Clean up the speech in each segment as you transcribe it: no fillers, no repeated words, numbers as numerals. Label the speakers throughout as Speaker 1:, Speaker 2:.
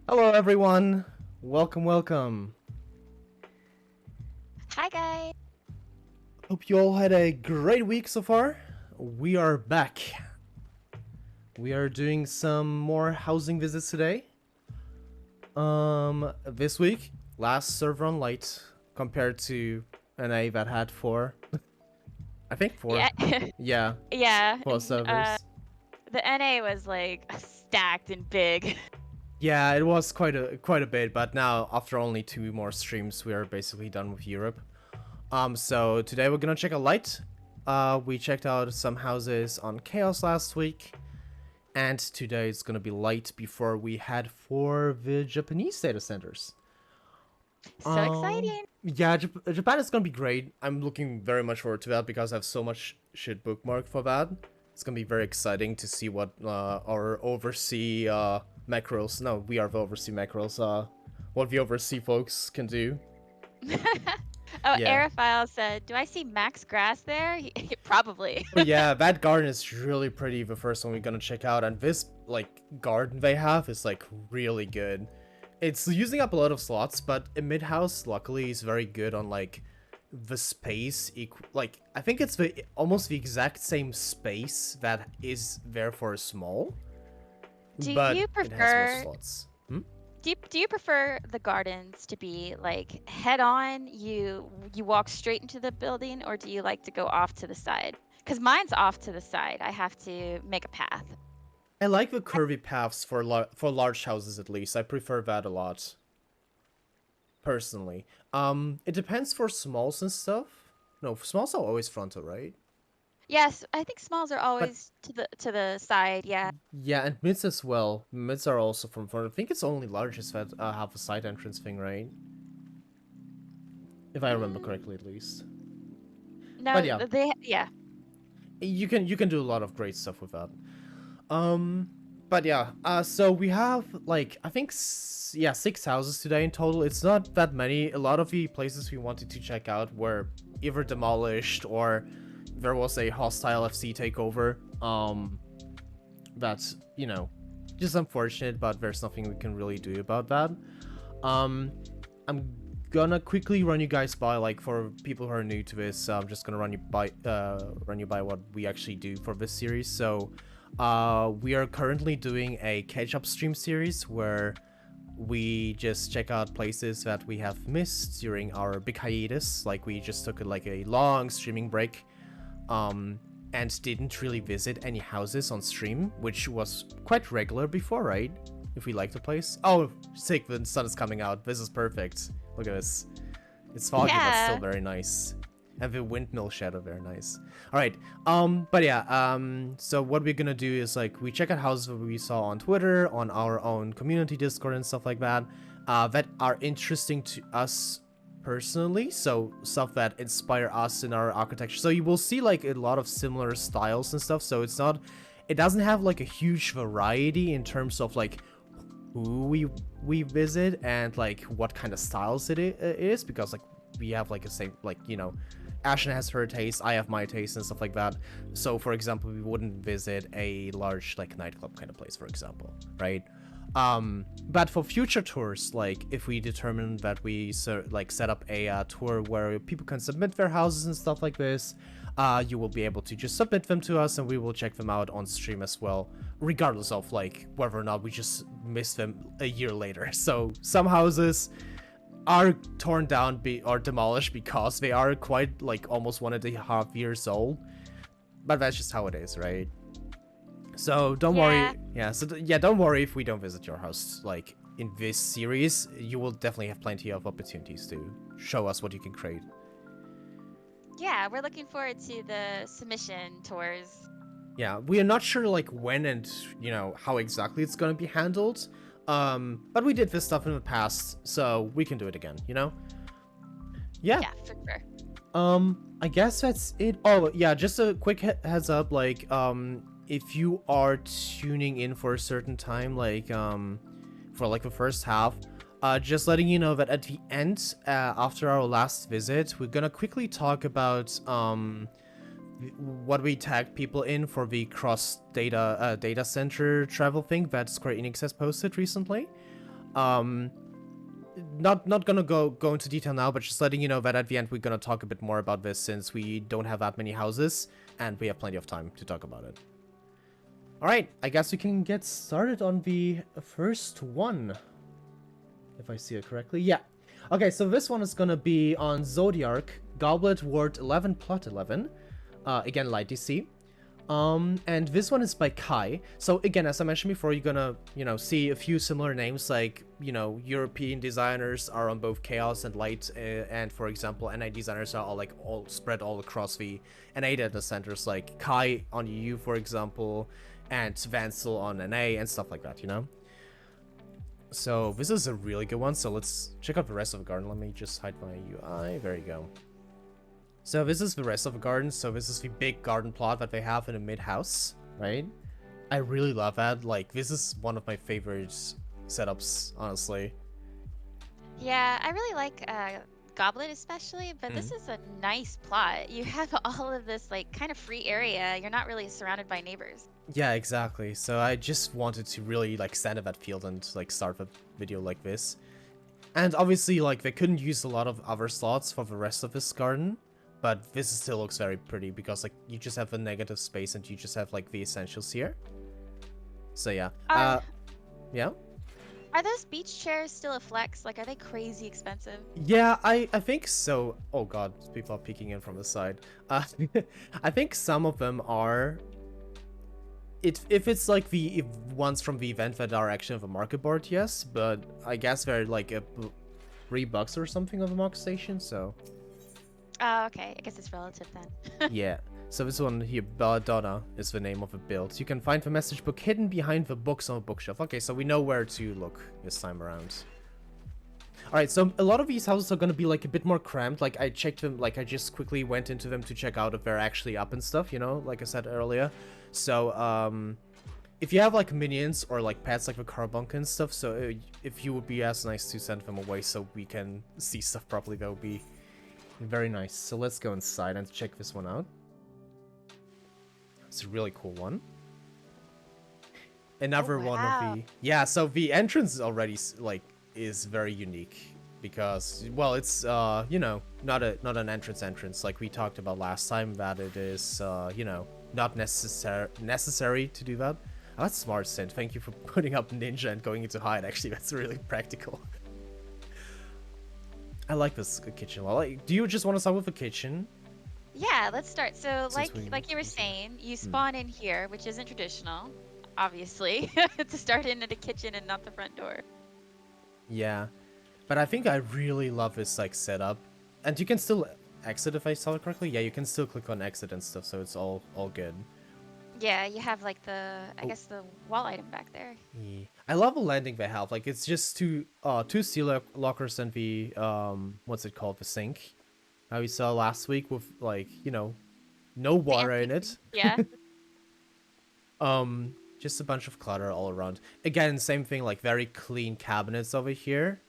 Speaker 1: Hello everyone! Welcome, welcome.
Speaker 2: Hi guys.
Speaker 1: Hope you all had a great week so far. We are back. We are doing some more housing visits today. This week, last server on light compared to NA that had four. I think four.
Speaker 2: Yeah,
Speaker 1: Yeah,
Speaker 2: yeah.
Speaker 1: four servers.
Speaker 2: The NA was like stacked and big.
Speaker 1: Yeah, it was quite a bit, but now after only 2 more streams, we are basically done with Europe. So today we're gonna check out light. We checked out some houses on Chaos last week, and today it's gonna be light before we head for the Japanese data centers.
Speaker 2: So exciting.
Speaker 1: Yeah, Japan is gonna be great. I'm looking very much forward to that because I have so much shit bookmarked for that. It's gonna be very exciting to see what our overseas macros. No, we are the overseas macros. What the overseas folks can do.
Speaker 2: Oh,
Speaker 1: Yeah.
Speaker 2: Eriphyle said, "Do I see Max Grass there?" Probably.
Speaker 1: Oh yeah, that garden is really pretty, the first one we're gonna check out, and this, like, garden they have is, like, really good. It's using up a lot of slots, but a mid-house, luckily, is very good on, like, the space, like, I think it's almost the exact same space that is there for a small,
Speaker 2: Do
Speaker 1: but
Speaker 2: you
Speaker 1: it has more
Speaker 2: prefer
Speaker 1: slots.
Speaker 2: do you prefer the gardens to be like head on, you walk straight into the building, or do you like to go off to the side? Because mine's off to the side. I have to make a path.
Speaker 1: I like the curvy paths for large houses, at least. I prefer that a lot. Personally. It depends for smalls and stuff. No, smalls are always frontal, right?
Speaker 2: Yes, I think smalls are
Speaker 1: But
Speaker 2: always to the side. Yeah.
Speaker 1: yeah, and mids as well. Mids are also from front. I think it's only largest that have a side entrance thing, right? If I remember
Speaker 2: Mm,
Speaker 1: correctly, at least. But
Speaker 2: no,
Speaker 1: yeah,
Speaker 2: yeah.
Speaker 1: you can do a lot of great stuff with that. Um, but yeah, so we have like I think yeah 6 houses today in total. It's not that many. A lot of the places we wanted to check out were either demolished or there was a hostile FC takeover. That's just unfortunate, but there's nothing we can really do about that. Um, I'm gonna quickly run you guys by, like, for people who are new to this. I'm just gonna run you by what we actually do for this series. So, we are currently doing a catch-up stream series where we just check out places that we have missed during our big hiatus. Like, we just took a long streaming break. And didn't really visit any houses on stream, which was quite regular before, right? If we like the place. Oh, sick, the sun is coming out. This is perfect. Look at this. It's foggy, but still
Speaker 2: Yeah.
Speaker 1: very nice. And the windmill shadow, very nice. Alright, but yeah, so what we're gonna do is, like, we check out houses that we saw on Twitter, on our own community Discord and stuff like that, that are interesting to us personally, so stuff that inspire us in our architecture. So you will see, like, a lot of similar styles and stuff, so it doesn't have, like, a huge variety in terms of, like, who we visit and, like, what kind of styles it is, because, like, we have, like, a same, like, Ashen has her taste, I have my taste and stuff like that. So for example, we wouldn't visit a large, like, nightclub kind of place, for example, right? But for future tours, like, if we determine that we set up a tour where people can submit their houses and stuff like this, you will be able to just submit them to us and we will check them out on stream as well, regardless of, like, whether or not we just miss them a year later. So some houses are torn down or demolished because they are quite, like, almost 1.5 years old, but that's just how it is, right? So don't
Speaker 2: Yeah.
Speaker 1: worry. Yeah, so don't worry if we don't visit your house, like, in this series. You will definitely have plenty of opportunities to show us what you can create.
Speaker 2: Yeah, we're looking forward to the submission tours.
Speaker 1: Yeah, we are not sure, like, when and how exactly it's gonna be handled. But we did this stuff in the past, so we can do it again, Yeah.
Speaker 2: Yeah, for sure.
Speaker 1: I guess that's it. Oh, yeah, just a quick heads up, like, if you are tuning in for a certain time, like, for, like, the first half, just letting you know that at the end, after our last visit, we're gonna quickly talk about, what we tagged people in for the cross data center travel thing that Square Enix has posted recently. Um, not gonna go into detail now, but just letting you know that at the end we're gonna talk a bit more about this since we don't have that many houses and we have plenty of time to talk about it. All right, I guess we can get started on the first one, if I see it correctly. Yeah. Okay, so this one is gonna be on Zodiark, Goblet W11 P11. Again, light DC. And this one is by Kai. So again, as I mentioned before, you're gonna, see a few similar names, like, European designers are on both Chaos and Light, and for example, NA designers are all spread all across the NA data centers, like Kai on EU, for example, and Vansel on NA and stuff like that, So this is a really good one, so let's check out the rest of the garden. Let me just hide my UI, there you go. So this is the rest of the garden. So this is the big garden plot that they have in the mid-house, right? I really love that. Like, this is one of my favorite setups, honestly.
Speaker 2: Yeah, I really like Goblet especially, but this is a nice plot. You have all of this like kind of free area. You're not really surrounded by neighbors.
Speaker 1: Yeah, exactly. So I just wanted to really like stand at that field and like start a video like this. And obviously like they couldn't use a lot of other slots for the rest of this garden. But this still looks very pretty because like you just have a negative space and you just have like the essentials here. So yeah. Yeah.
Speaker 2: Are those beach chairs still a flex? Like, are they crazy expensive?
Speaker 1: Yeah, I think so. Oh god, people are peeking in from the side. I think some of them are. If it's like the ones from the event that are actually on the market board, yes. But I guess they're like $3 or something on the market station, so.
Speaker 2: Oh, okay. I guess it's relative then.
Speaker 1: Yeah. So this one here, Belladonna, is the name of the build. You can find the message book hidden behind the books on the bookshelf. Okay, so we know where to look this time around. Alright, so a lot of these houses are going to be like a bit more cramped. Like I checked them, like I just quickly went into them to check out if they're actually up and stuff, like I said earlier. So, if you have like minions or like pets like the carbunk and stuff, so if you would be as nice to send them away so we can see stuff properly, that would be very nice. So let's go inside and check this one out. It's a really cool one. Another one of the... Yeah, so the entrance already like is very unique because, well, it's not an entrance like we talked about last time, that it is not necessary to do that. Oh, that's smart, Synth. Thank you for putting up Ninja and going into hide. Actually, that's really practical. I like this kitchen wall. Like, do you just want to start with the kitchen?
Speaker 2: Yeah, let's start. So like you were saying, you spawn in here, which isn't traditional, obviously, to start in at a kitchen and not the front door.
Speaker 1: Yeah, but I think I really love this like setup, and you can still exit if I saw it correctly. Yeah, you can still click on exit and stuff, so it's all good.
Speaker 2: Yeah, you have like I guess the wall item back there.
Speaker 1: Yeah. I love the landing they have. Like it's just two seal lockers and the what's it called, the sink. How we saw last week with like no water in it.
Speaker 2: Yeah.
Speaker 1: Just a bunch of clutter all around. Again, same thing, like very clean cabinets over here.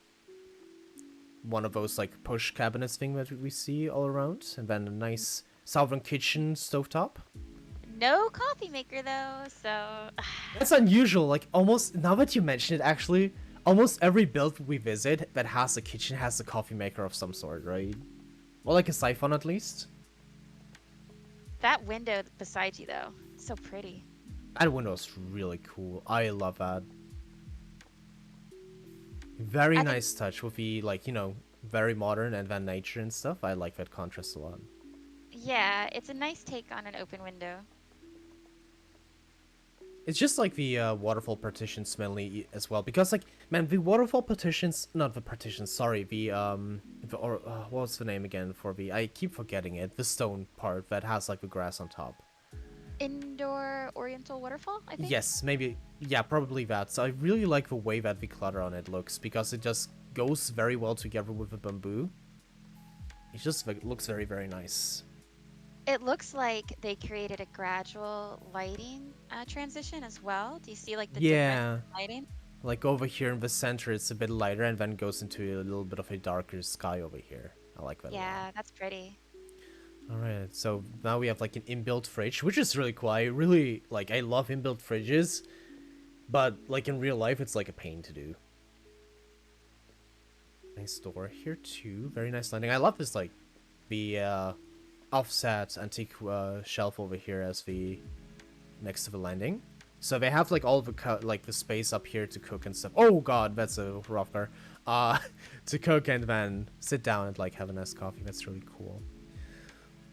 Speaker 1: One of those like push cabinets thing that we see all around, and then a nice southern kitchen stovetop.
Speaker 2: No coffee maker though, so
Speaker 1: that's unusual. Like almost, now that you mention it, actually, almost every build we visit that has a kitchen has a coffee maker of some sort, right? Or like a siphon at least.
Speaker 2: That window beside you though, so pretty.
Speaker 1: That window is really cool. I love that. Very nice touch with the like very modern and then nature and stuff. I like that contrast a lot.
Speaker 2: Yeah, it's a nice take on an open window.
Speaker 1: It's just like the waterfall partitions mainly as well, because like, man, the waterfall partitions, not the partitions, sorry, what's the name again for I keep forgetting it, the stone part that has like the grass on top.
Speaker 2: Indoor Oriental Waterfall, I think?
Speaker 1: Yes, maybe, yeah, probably that. So I really like the way that the clutter on it looks, because it just goes very well together with the bamboo. It just looks very, very nice.
Speaker 2: It looks like they created a gradual lighting transition as well. Do you see like the different lighting?
Speaker 1: Like over here in the center, it's a bit lighter and then goes into a little bit of a darker sky over here. I like that.
Speaker 2: Yeah, that's pretty.
Speaker 1: Alright, so now we have like an inbuilt fridge, which is really cool. I really, like, I love inbuilt fridges, but like in real life, it's like a pain to do. Nice door here too. Very nice landing. I love this, like, the offset antique shelf over here as the next to the landing. So they have like all the like the space up here to cook and stuff. Oh god, that's a rough car. To cook and then sit down and like have a nice coffee. That's really cool.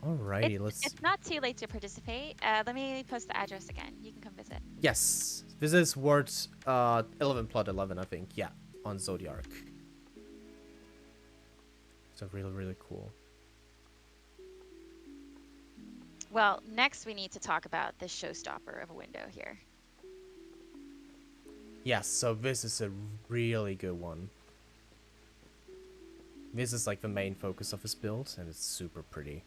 Speaker 1: Alrighty, let's.
Speaker 2: It's not too late to participate. Let me post the address again. You can come visit.
Speaker 1: Yes, this is Ward 11 I think. Yeah, on Zodiark. So really cool.
Speaker 2: Well, next we need to talk about this showstopper of a window here.
Speaker 1: Yes, so this is a really good one. This is like the main focus of this build, and it's super pretty.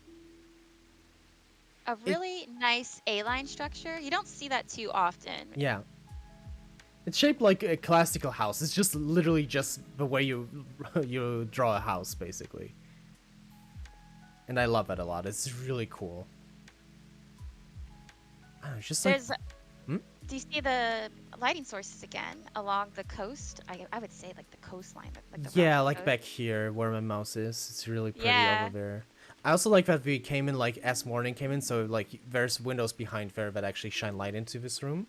Speaker 2: A really nice A-line structure. You don't see that too often.
Speaker 1: Yeah. It's shaped like a classical house. It's just literally just the way you you draw a house, basically. And I love it a lot. It's really cool. I don't know, just like...
Speaker 2: Do you see the lighting sources again along the coast? I would say like the coastline. Like the
Speaker 1: yeah, like
Speaker 2: coast.
Speaker 1: back here where my mouse is. It's really pretty
Speaker 2: Yeah.
Speaker 1: over there. I also like that we came in like as morning came in, so like there's windows behind there that actually shine light into this room.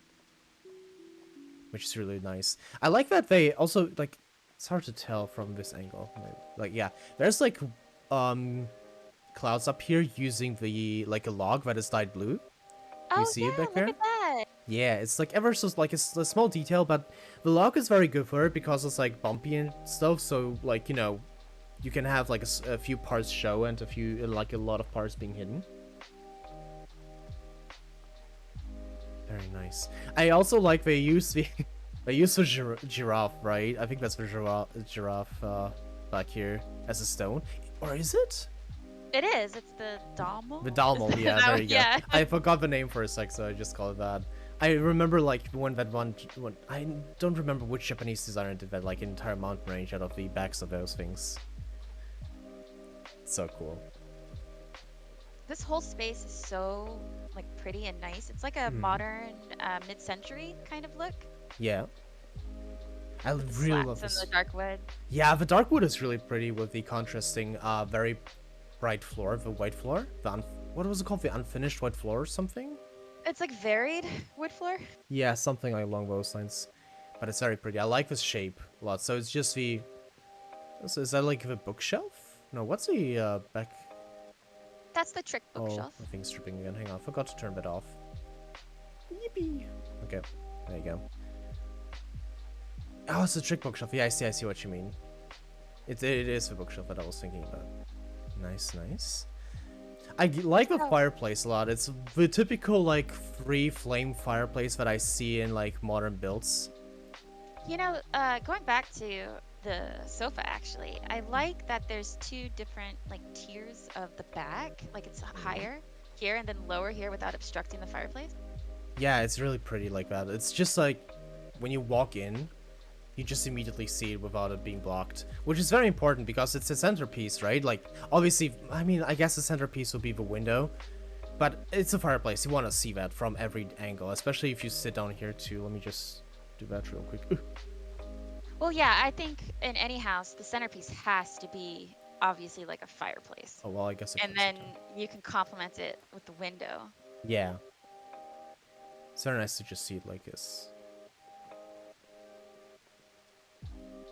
Speaker 1: Which is really nice. I like that they also like, it's hard to tell from this angle. Like yeah, there's like clouds up here using the like a log that is dyed blue.
Speaker 2: Oh,
Speaker 1: you see it back there?
Speaker 2: Look at that.
Speaker 1: Yeah, it's like ever so like it's a small detail, but the log is very good for it because it's like bumpy and stuff. So like, you know, you can have like a few parts show and a lot of parts being hidden. Very nice. I also like they use the giraffe, right? I think that's the giraffe back here as a stone, or is it?
Speaker 2: It is. It's the Dalmo.
Speaker 1: The Dalmo, yeah, there you go.
Speaker 2: Yeah.
Speaker 1: I forgot the name for a sec, so I just called it that. I remember like when I don't remember which Japanese designer did that, like an entire mountain range out of the backs of those things. So cool.
Speaker 2: This whole space is so like pretty and nice. It's like a modern mid-century kind of look.
Speaker 1: Yeah. I really love this.
Speaker 2: And the dark wood.
Speaker 1: Yeah, the dark wood is really pretty with the contrasting, very bright floor, the white floor. What was it called? The unfinished white floor or something?
Speaker 2: It's like varied wood floor.
Speaker 1: Yeah, something like along those lines. But it's very pretty. I like this shape a lot. So it's just the... Is that like the bookshelf? No, what's the back...
Speaker 2: That's the trick bookshelf.
Speaker 1: Oh, I think it's tripping again. Hang on, I forgot to turn that off. Yippee! Okay, there you go. Oh, it's a trick bookshelf. Yeah, I see what you mean. It is the bookshelf that I was thinking about. Nice. I like the fireplace a lot. It's the typical like 3-flame fireplace that I see in like modern builds.
Speaker 2: You know, going back to the sofa actually, I like that there's 2 different like tiers of the back. Like it's higher here and then lower here without obstructing the fireplace.
Speaker 1: Yeah, it's really pretty like that. It's just like when you walk in, you just immediately see it without it being blocked, which is very important because it's a centerpiece, right? Like, obviously, I mean, I guess the centerpiece will be the window, but it's a fireplace. You want to see that from every angle, especially if you sit down here too. Let me just do that real quick.
Speaker 2: Well, yeah, I think in any house, the centerpiece has to be obviously like a fireplace.
Speaker 1: Oh, well, I guess
Speaker 2: and then you can complement it with the window.
Speaker 1: Yeah. It's very nice to just see it like this.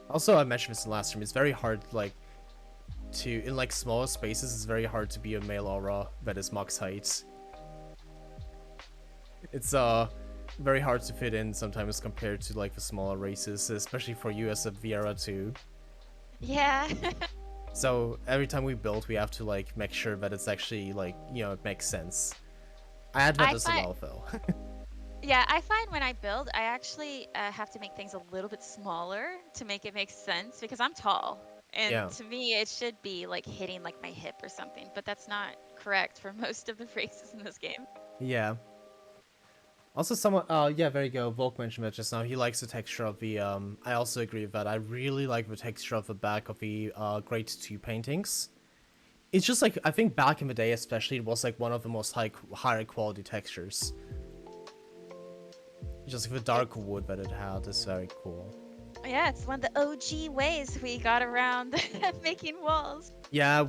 Speaker 1: Also, I mentioned this in the last stream, it's very hard, like, in, like, smaller spaces, it's very hard to be a male aura that is max height. It's, very hard to fit in sometimes compared to, like, the smaller races, especially for you as a Viera too.
Speaker 2: Yeah.
Speaker 1: So, every time we build, we have to, like, make sure that it's actually, like, you know, it makes sense. I add that as well, though.
Speaker 2: Yeah, I find when I build, I actually have to make things a little bit smaller to make it make sense because I'm tall. And to me, it should be like hitting like my hip or something, but that's not correct for most of the races in this game.
Speaker 1: Yeah. Also, someone, yeah, there you go. Volk mentioned that just now. He likes the texture of the, I also agree with that. I really like the texture of the back of the, Grade 2 paintings. It's just like, I think back in the day especially, it was like one of the most higher quality textures. Just the dark wood that it had is very cool.
Speaker 2: Yeah, it's one of the OG ways we got around making walls.
Speaker 1: Yeah,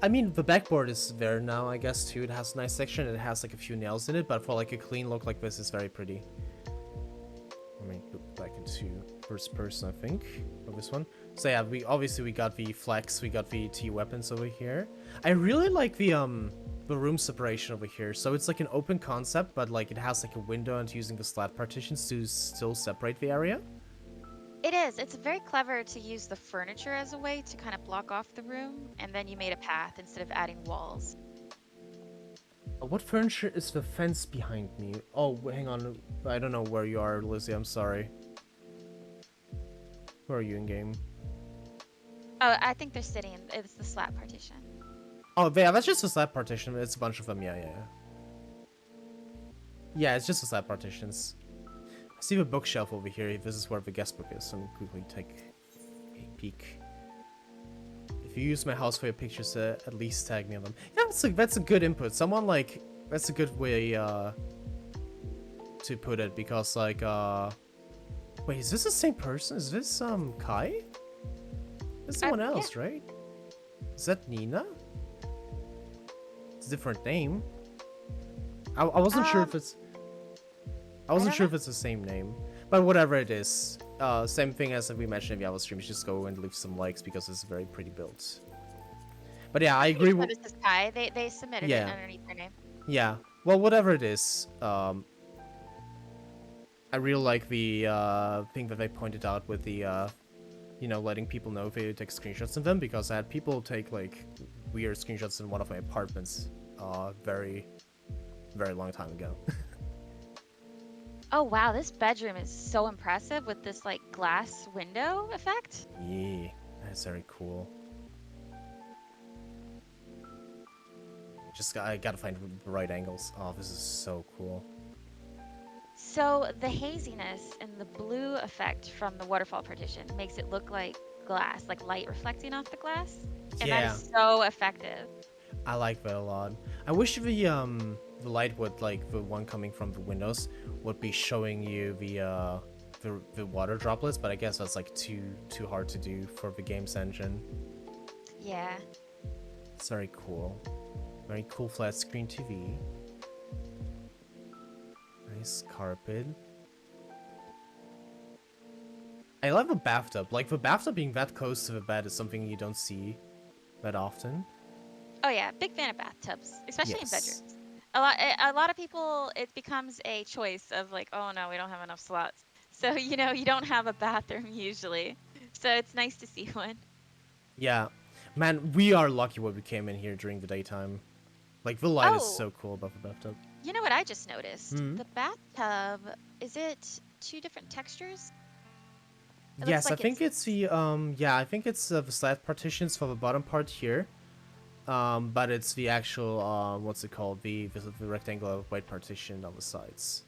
Speaker 1: I mean, the backboard is there now, I guess, too. It has a nice section. It has, like, a few nails in it, but for, like, a clean look like this, it's very pretty. Let me go back into first person, I think, for this one. So, yeah, we got the flex, we got the T weapons over here. I really like the room separation over here. So, it's, like, an open concept, but, like, it has, like, a window and using the slat partitions to still separate the area.
Speaker 2: It is. It's very clever to use the furniture as a way to kind of block off the room, and then you made a path instead of adding walls.
Speaker 1: What furniture is the fence behind me? Oh, hang on. I don't know where you are, Lizzie. I'm sorry. Where are you in game?
Speaker 2: Oh, I think they're sitting. It's the slat partition.
Speaker 1: Oh, yeah, that's just a slat partition. It's a bunch of them. Yeah. Yeah, it's just a slat partitions. I see the bookshelf over here. This is where the guest book is. So let me quickly take a peek. If you use my house for your pictures, at least tag me on them. Yeah, that's a good input. Someone like that's a good way to put it because like wait, is this the same person? Is this Kai? It's someone else,
Speaker 2: yeah.
Speaker 1: right? Is that Nina? It's a different name. I wasn't sure if it's I wasn't sure if it's the same name, but whatever it is, same thing as we mentioned in the other streams. Just go and leave some likes because it's very pretty built. But yeah, I agree with.
Speaker 2: This is Kai. They submitted it underneath their name.
Speaker 1: Yeah. Well, whatever it is, I really like the thing that they pointed out with the, you know, letting people know if they take screenshots of them because I had people take like weird screenshots in one of my apartments, very long time ago.
Speaker 2: Oh wow, this bedroom is so impressive with this like glass window effect.
Speaker 1: Yeah, that's very cool. I gotta find the right angles. Oh, this is so cool.
Speaker 2: So the haziness and the blue effect from the waterfall partition makes it look like glass, like light reflecting off the glass. And that is so effective.
Speaker 1: I like that a lot. I wish the light would, like the one coming from the windows, would be showing you the water droplets, but I guess that's like too hard to do for the game's engine.
Speaker 2: Yeah.
Speaker 1: It's very cool. Very cool flat screen TV. Nice carpet. I love the bathtub. Like the bathtub being that close to the bed is something you don't see that often.
Speaker 2: Oh yeah, big fan of bathtubs, especially in bedrooms. A lot of people, it becomes a choice of like, oh no, we don't have enough slots. So, you know, you don't have a bathroom usually. So it's nice to see one.
Speaker 1: Yeah. Man, we are lucky when we came in here during the daytime. Like, the light is so cool above the bathtub.
Speaker 2: You know what I just noticed? The bathtub, is it 2 different textures?
Speaker 1: Yes, like I think it's the, yeah, I think it's the slat partitions for the bottom part here. But it's the actual, what's it called? The rectangular white partition on the sides.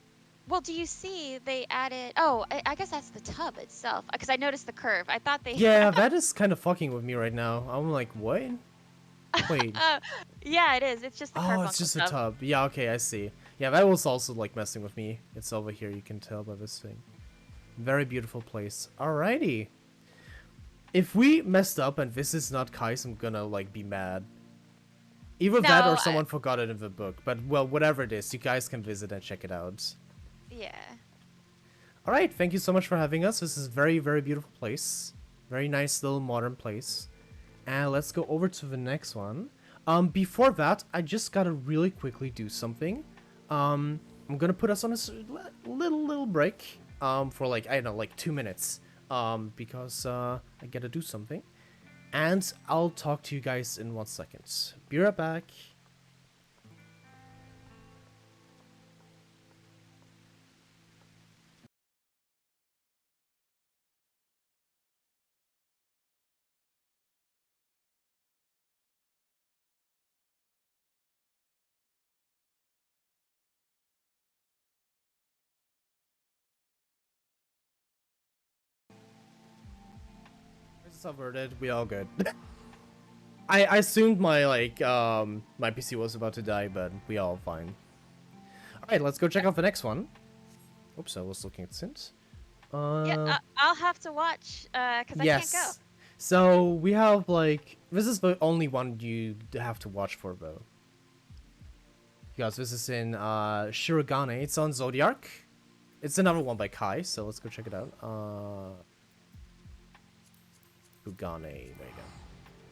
Speaker 2: Well, do you see they added... Oh, I guess that's the tub itself. Because I noticed the curve. I thought they...
Speaker 1: Yeah, that is kind of fucking with me right now. I'm like, what? Wait.
Speaker 2: Yeah, it is. It's just the curve.
Speaker 1: Oh, it's just the tub. Yeah, okay, I see. Yeah, that was also, like, messing with me. It's over here, you can tell by this thing. Very beautiful place. Alrighty. If we messed up and this is not Kai's, I'm gonna, like, be mad. Either that or someone forgot it in the book. But, well, whatever it is, you guys can visit and check it out.
Speaker 2: Yeah.
Speaker 1: Alright, thank you so much for having us. This is a very, very beautiful place. Very nice little modern place. And let's go over to the next one. Before that, I just gotta really quickly do something. I'm gonna put us on a little break. For like, I don't know, like 2 minutes. Because, I gotta do something. And I'll talk to you guys in 1 second. Be right back. It's averted. We all good. I assumed my like my PC was about to die, but we all fine. All right, let's go check out the next one. Oops, I was looking at synth.
Speaker 2: Yeah,
Speaker 1: Uh,
Speaker 2: I'll have to watch, cause I can't go.
Speaker 1: yes. So we have like this is the only one you have to watch for though. Because this is in Shirogane. It's on Zodiark. It's another one by Kai, so let's go check it out. Shirogane, there you go.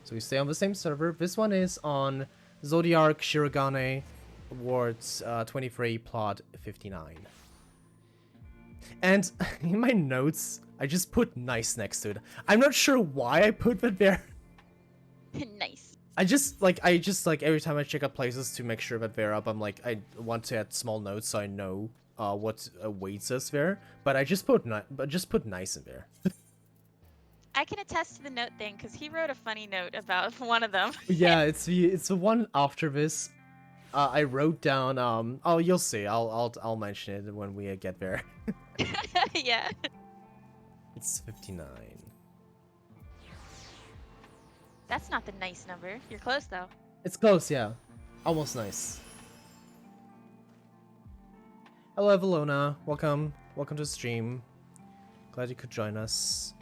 Speaker 1: So we stay on the same server. This one is on Zodiark Shirogane Awards 23 plot 59. And in my notes, I just put nice next to it. I'm not sure why I put that there.
Speaker 2: Nice.
Speaker 1: I just like every time I check out places to make sure that they're up, I'm like I want to add small notes so I know what awaits us there. But I just put nice in there.
Speaker 2: I can attest to the note thing because he wrote a funny note about one of them.
Speaker 1: Yeah, it's the one after this. I wrote down oh you'll see. I'll mention it when we get there.
Speaker 2: Yeah.
Speaker 1: It's 59.
Speaker 2: That's not the nice number. You're close though.
Speaker 1: It's close, yeah. Almost nice. Hello, Evelona. Welcome. Welcome to the stream. Glad you could join us.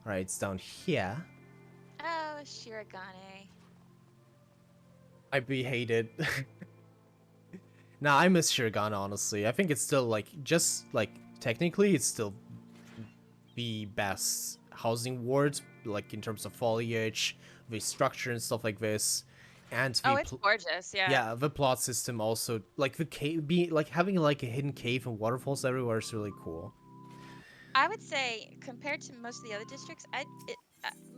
Speaker 1: Alright, it's down here.
Speaker 2: Oh, Shirogane.
Speaker 1: I hate it. Nah, I miss Shirogane, honestly. I think it's still, like, just, like, technically, it's still the best housing ward, like, in terms of foliage, the structure and stuff like this. And the
Speaker 2: Oh, it's gorgeous, yeah.
Speaker 1: yeah, the plot system also, like, the cave, having, like, a hidden cave and waterfalls everywhere is really cool.
Speaker 2: I would say, compared to most of the other districts,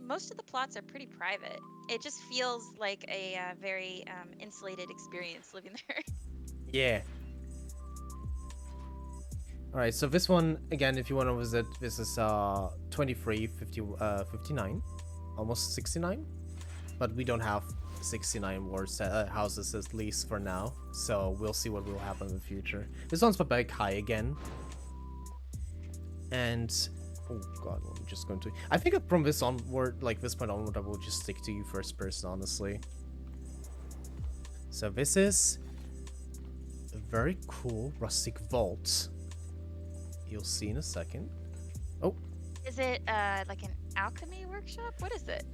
Speaker 2: most of the plots are pretty private. It just feels like a very insulated experience living there.
Speaker 1: Yeah. Alright, so this one, again, if you want to visit, this is 59, almost 69. But we don't have 69 wards, houses at least for now, so we'll see what will happen in the future. This one's by Kai again. And, oh god, I'm just going to... I think from this onward, like this point onward, I will just stick to you first person, honestly. So this is a very cool rustic vault. You'll see in a second. Oh.
Speaker 2: Is it like an alchemy workshop? What is it?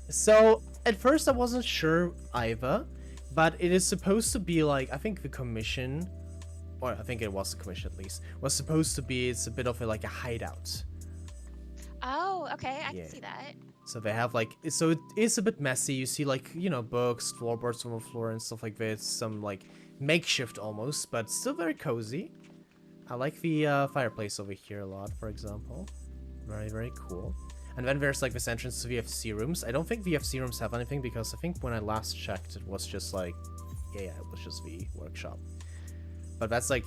Speaker 1: So, at first I wasn't sure either, but it is supposed to be like, I think the commission, or I think it was the commission at least, was supposed to be, it's a bit of like a hideout.
Speaker 2: Oh, okay, I can see that.
Speaker 1: So they have like, so it is a bit messy, you see like, you know, books, floorboards on the floor and stuff like this, some like makeshift almost, but still very cozy. I like the fireplace over here a lot, for example. Very, very cool. And then there's like this entrance to VFC rooms. I don't think VFC rooms have anything because I think when I last checked it was just like, yeah, it was just the workshop. But that's like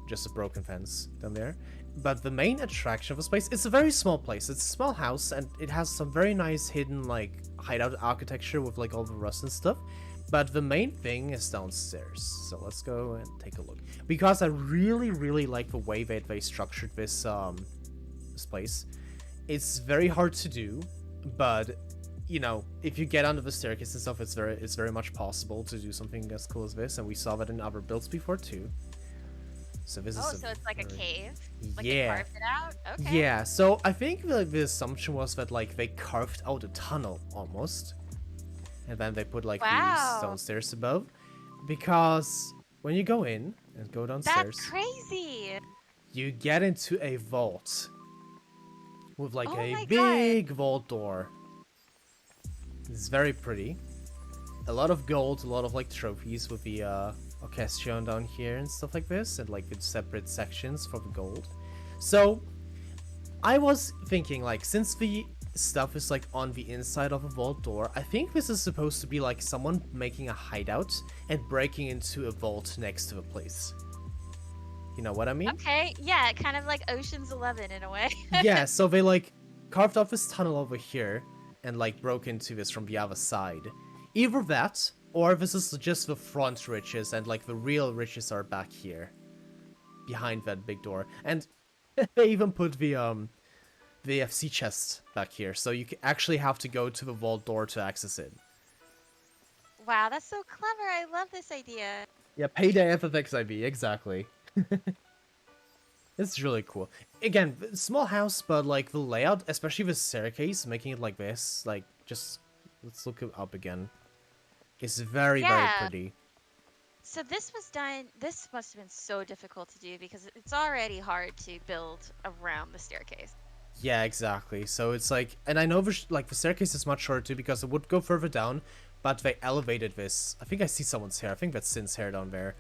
Speaker 1: just a broken fence down there. But the main attraction of this place, it's a very small place. It's a small house and it has some very nice hidden like hideout architecture with like all the rust and stuff. But the main thing is downstairs. So let's go and take a look. Because I really, really like the way that they structured this this place. It's very hard to do, but you know, if you get under the staircase and stuff, it's very much possible to do something as cool as this, and we saw that in other builds before too. So this is
Speaker 2: so it's like a cave? Like
Speaker 1: yeah.
Speaker 2: they carved it out? Okay.
Speaker 1: Yeah, so I think like the assumption was that like they carved out a tunnel almost. And then they put like these stone stairs above. Because when you go in and go downstairs,
Speaker 2: that's crazy.
Speaker 1: You get into a vault. With like a big vault door. It's very pretty. A lot of gold, a lot of like trophies with the orchestration down here and stuff like this, and like with separate sections for the gold. So I was thinking like, since the stuff is like on the inside of a vault door, I think this is supposed to be like someone making a hideout and breaking into a vault next to the place. You know what I mean?
Speaker 2: Okay, yeah, kind of like Ocean's 11 in a way.
Speaker 1: Yeah, so they like carved off this tunnel over here and like broke into this from the other side. Either that, or this is just the front riches and like the real riches are back here. Behind that big door. And they even put the FC chest back here, so you actually have to go to the vault door to access it.
Speaker 2: Wow, that's so clever. I love this idea.
Speaker 1: Yeah, payday FFXIV, exactly. It's really cool. Again, small house, but like the layout, especially the staircase, making it like this, like just let's look it up again. It's very, very
Speaker 2: Yeah.
Speaker 1: pretty.
Speaker 2: So this was done. This must have been so difficult to do because it's already hard to build around the staircase.
Speaker 1: Yeah, exactly. So it's like, and I know like the staircase is much shorter too because it would go further down, but they elevated this. I think I see someone's hair. I think that's Sin's hair down there.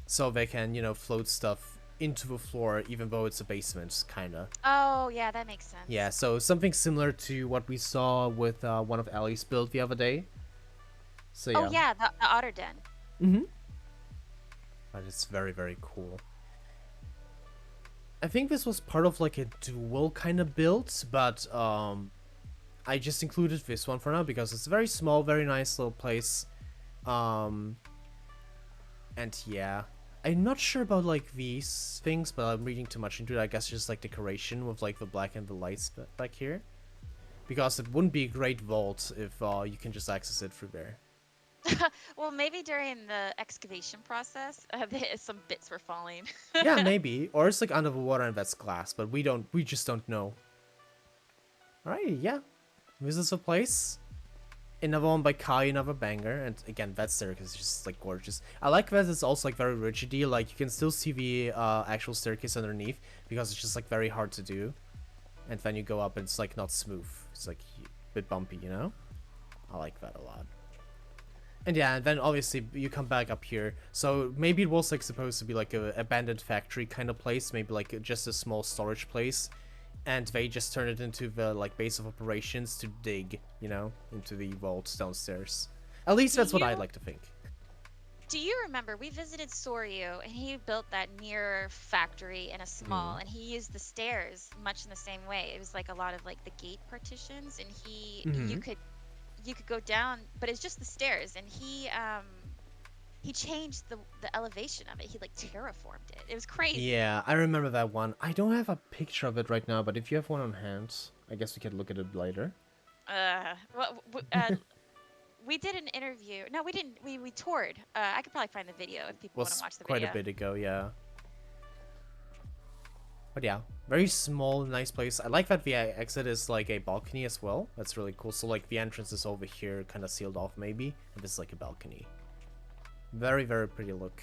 Speaker 1: So they can, you know, float stuff into the floor even though it's a basement, kinda.
Speaker 2: Oh, yeah, that makes sense.
Speaker 1: Yeah, so something similar to what we saw with one of Ellie's build the other day. So
Speaker 2: Oh,
Speaker 1: yeah.
Speaker 2: yeah, the otter den.
Speaker 1: Mm-hmm. But it's very, very cool. I think this was part of like a dual kind of build, but I just included this one for now because it's a very small, very nice little place. And yeah, I'm not sure about like these things, but I'm reading too much into it. I guess just like decoration with like the black and the lights back here, because it wouldn't be a great vault if you can just access it through there.
Speaker 2: Well, maybe during the excavation process, some bits were falling.
Speaker 1: Yeah, maybe, or it's like under the water and that's glass, but we just don't know. Alright, yeah, this is a place. Another one by Kai, another banger, and again, that staircase is just like gorgeous. I like that it's also like very rigidy, like you can still see the actual staircase underneath because it's just like very hard to do. And then you go up and it's like not smooth, it's like a bit bumpy, you know? I like that a lot. And yeah, and then obviously you come back up here, so maybe it was like supposed to be like a abandoned factory kind of place, maybe like just a small storage place. And they just turned it into the like base of operations to dig, you know, into the vaults downstairs. At least that's what I'd like to think.
Speaker 2: Do you remember we visited Soryu and he built that near factory in a small and he used the stairs much in the same way. It was like a lot of like the gate partitions and you could go down, but it's just the stairs and he changed the elevation of it. He like terraformed it. It was crazy.
Speaker 1: Yeah, I remember that one. I don't have a picture of it right now, but if you have one on hand, I guess we could look at it later.
Speaker 2: We did an interview. No, we didn't. We toured. I could probably find the video if people want to watch the
Speaker 1: Quite
Speaker 2: video.
Speaker 1: a bit ago, yeah. But yeah, very small, nice place. I like that the exit is like a balcony as well. That's really cool. So like the entrance is over here, kind of sealed off maybe, and this is like a balcony. Very, very pretty look.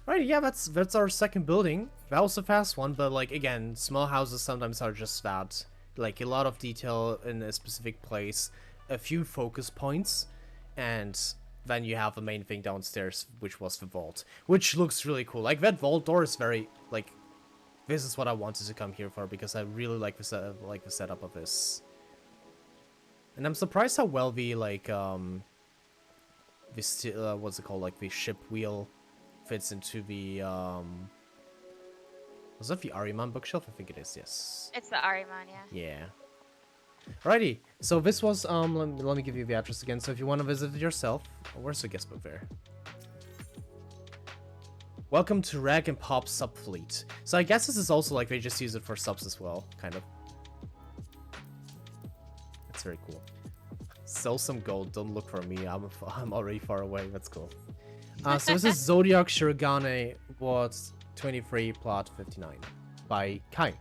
Speaker 1: Right, yeah, that's our second building. That was a fast one, but like again, small houses sometimes are just that. Like a lot of detail in a specific place, a few focus points, and then you have the main thing downstairs, which was the vault, which looks really cool. Like that vault door is very like, this is what I wanted to come here for because I really like the setup of this. And I'm surprised how well the like this what's it called, like the ship wheel fits into the was that the Ariman bookshelf? I think it is, yes.
Speaker 2: It's the Ariman, yeah.
Speaker 1: Yeah. Alrighty, so this was let me give you the address again. So if you want to visit it yourself, where's the guest book there? Welcome to Rag and Pop Subfleet. So I guess this is also like they just use it for subs as well, kind of. That's very cool. Sell some gold, don't look for me, I'm already far away, that's cool. So this is Zodiark Shirogane W23 P59 by Kai.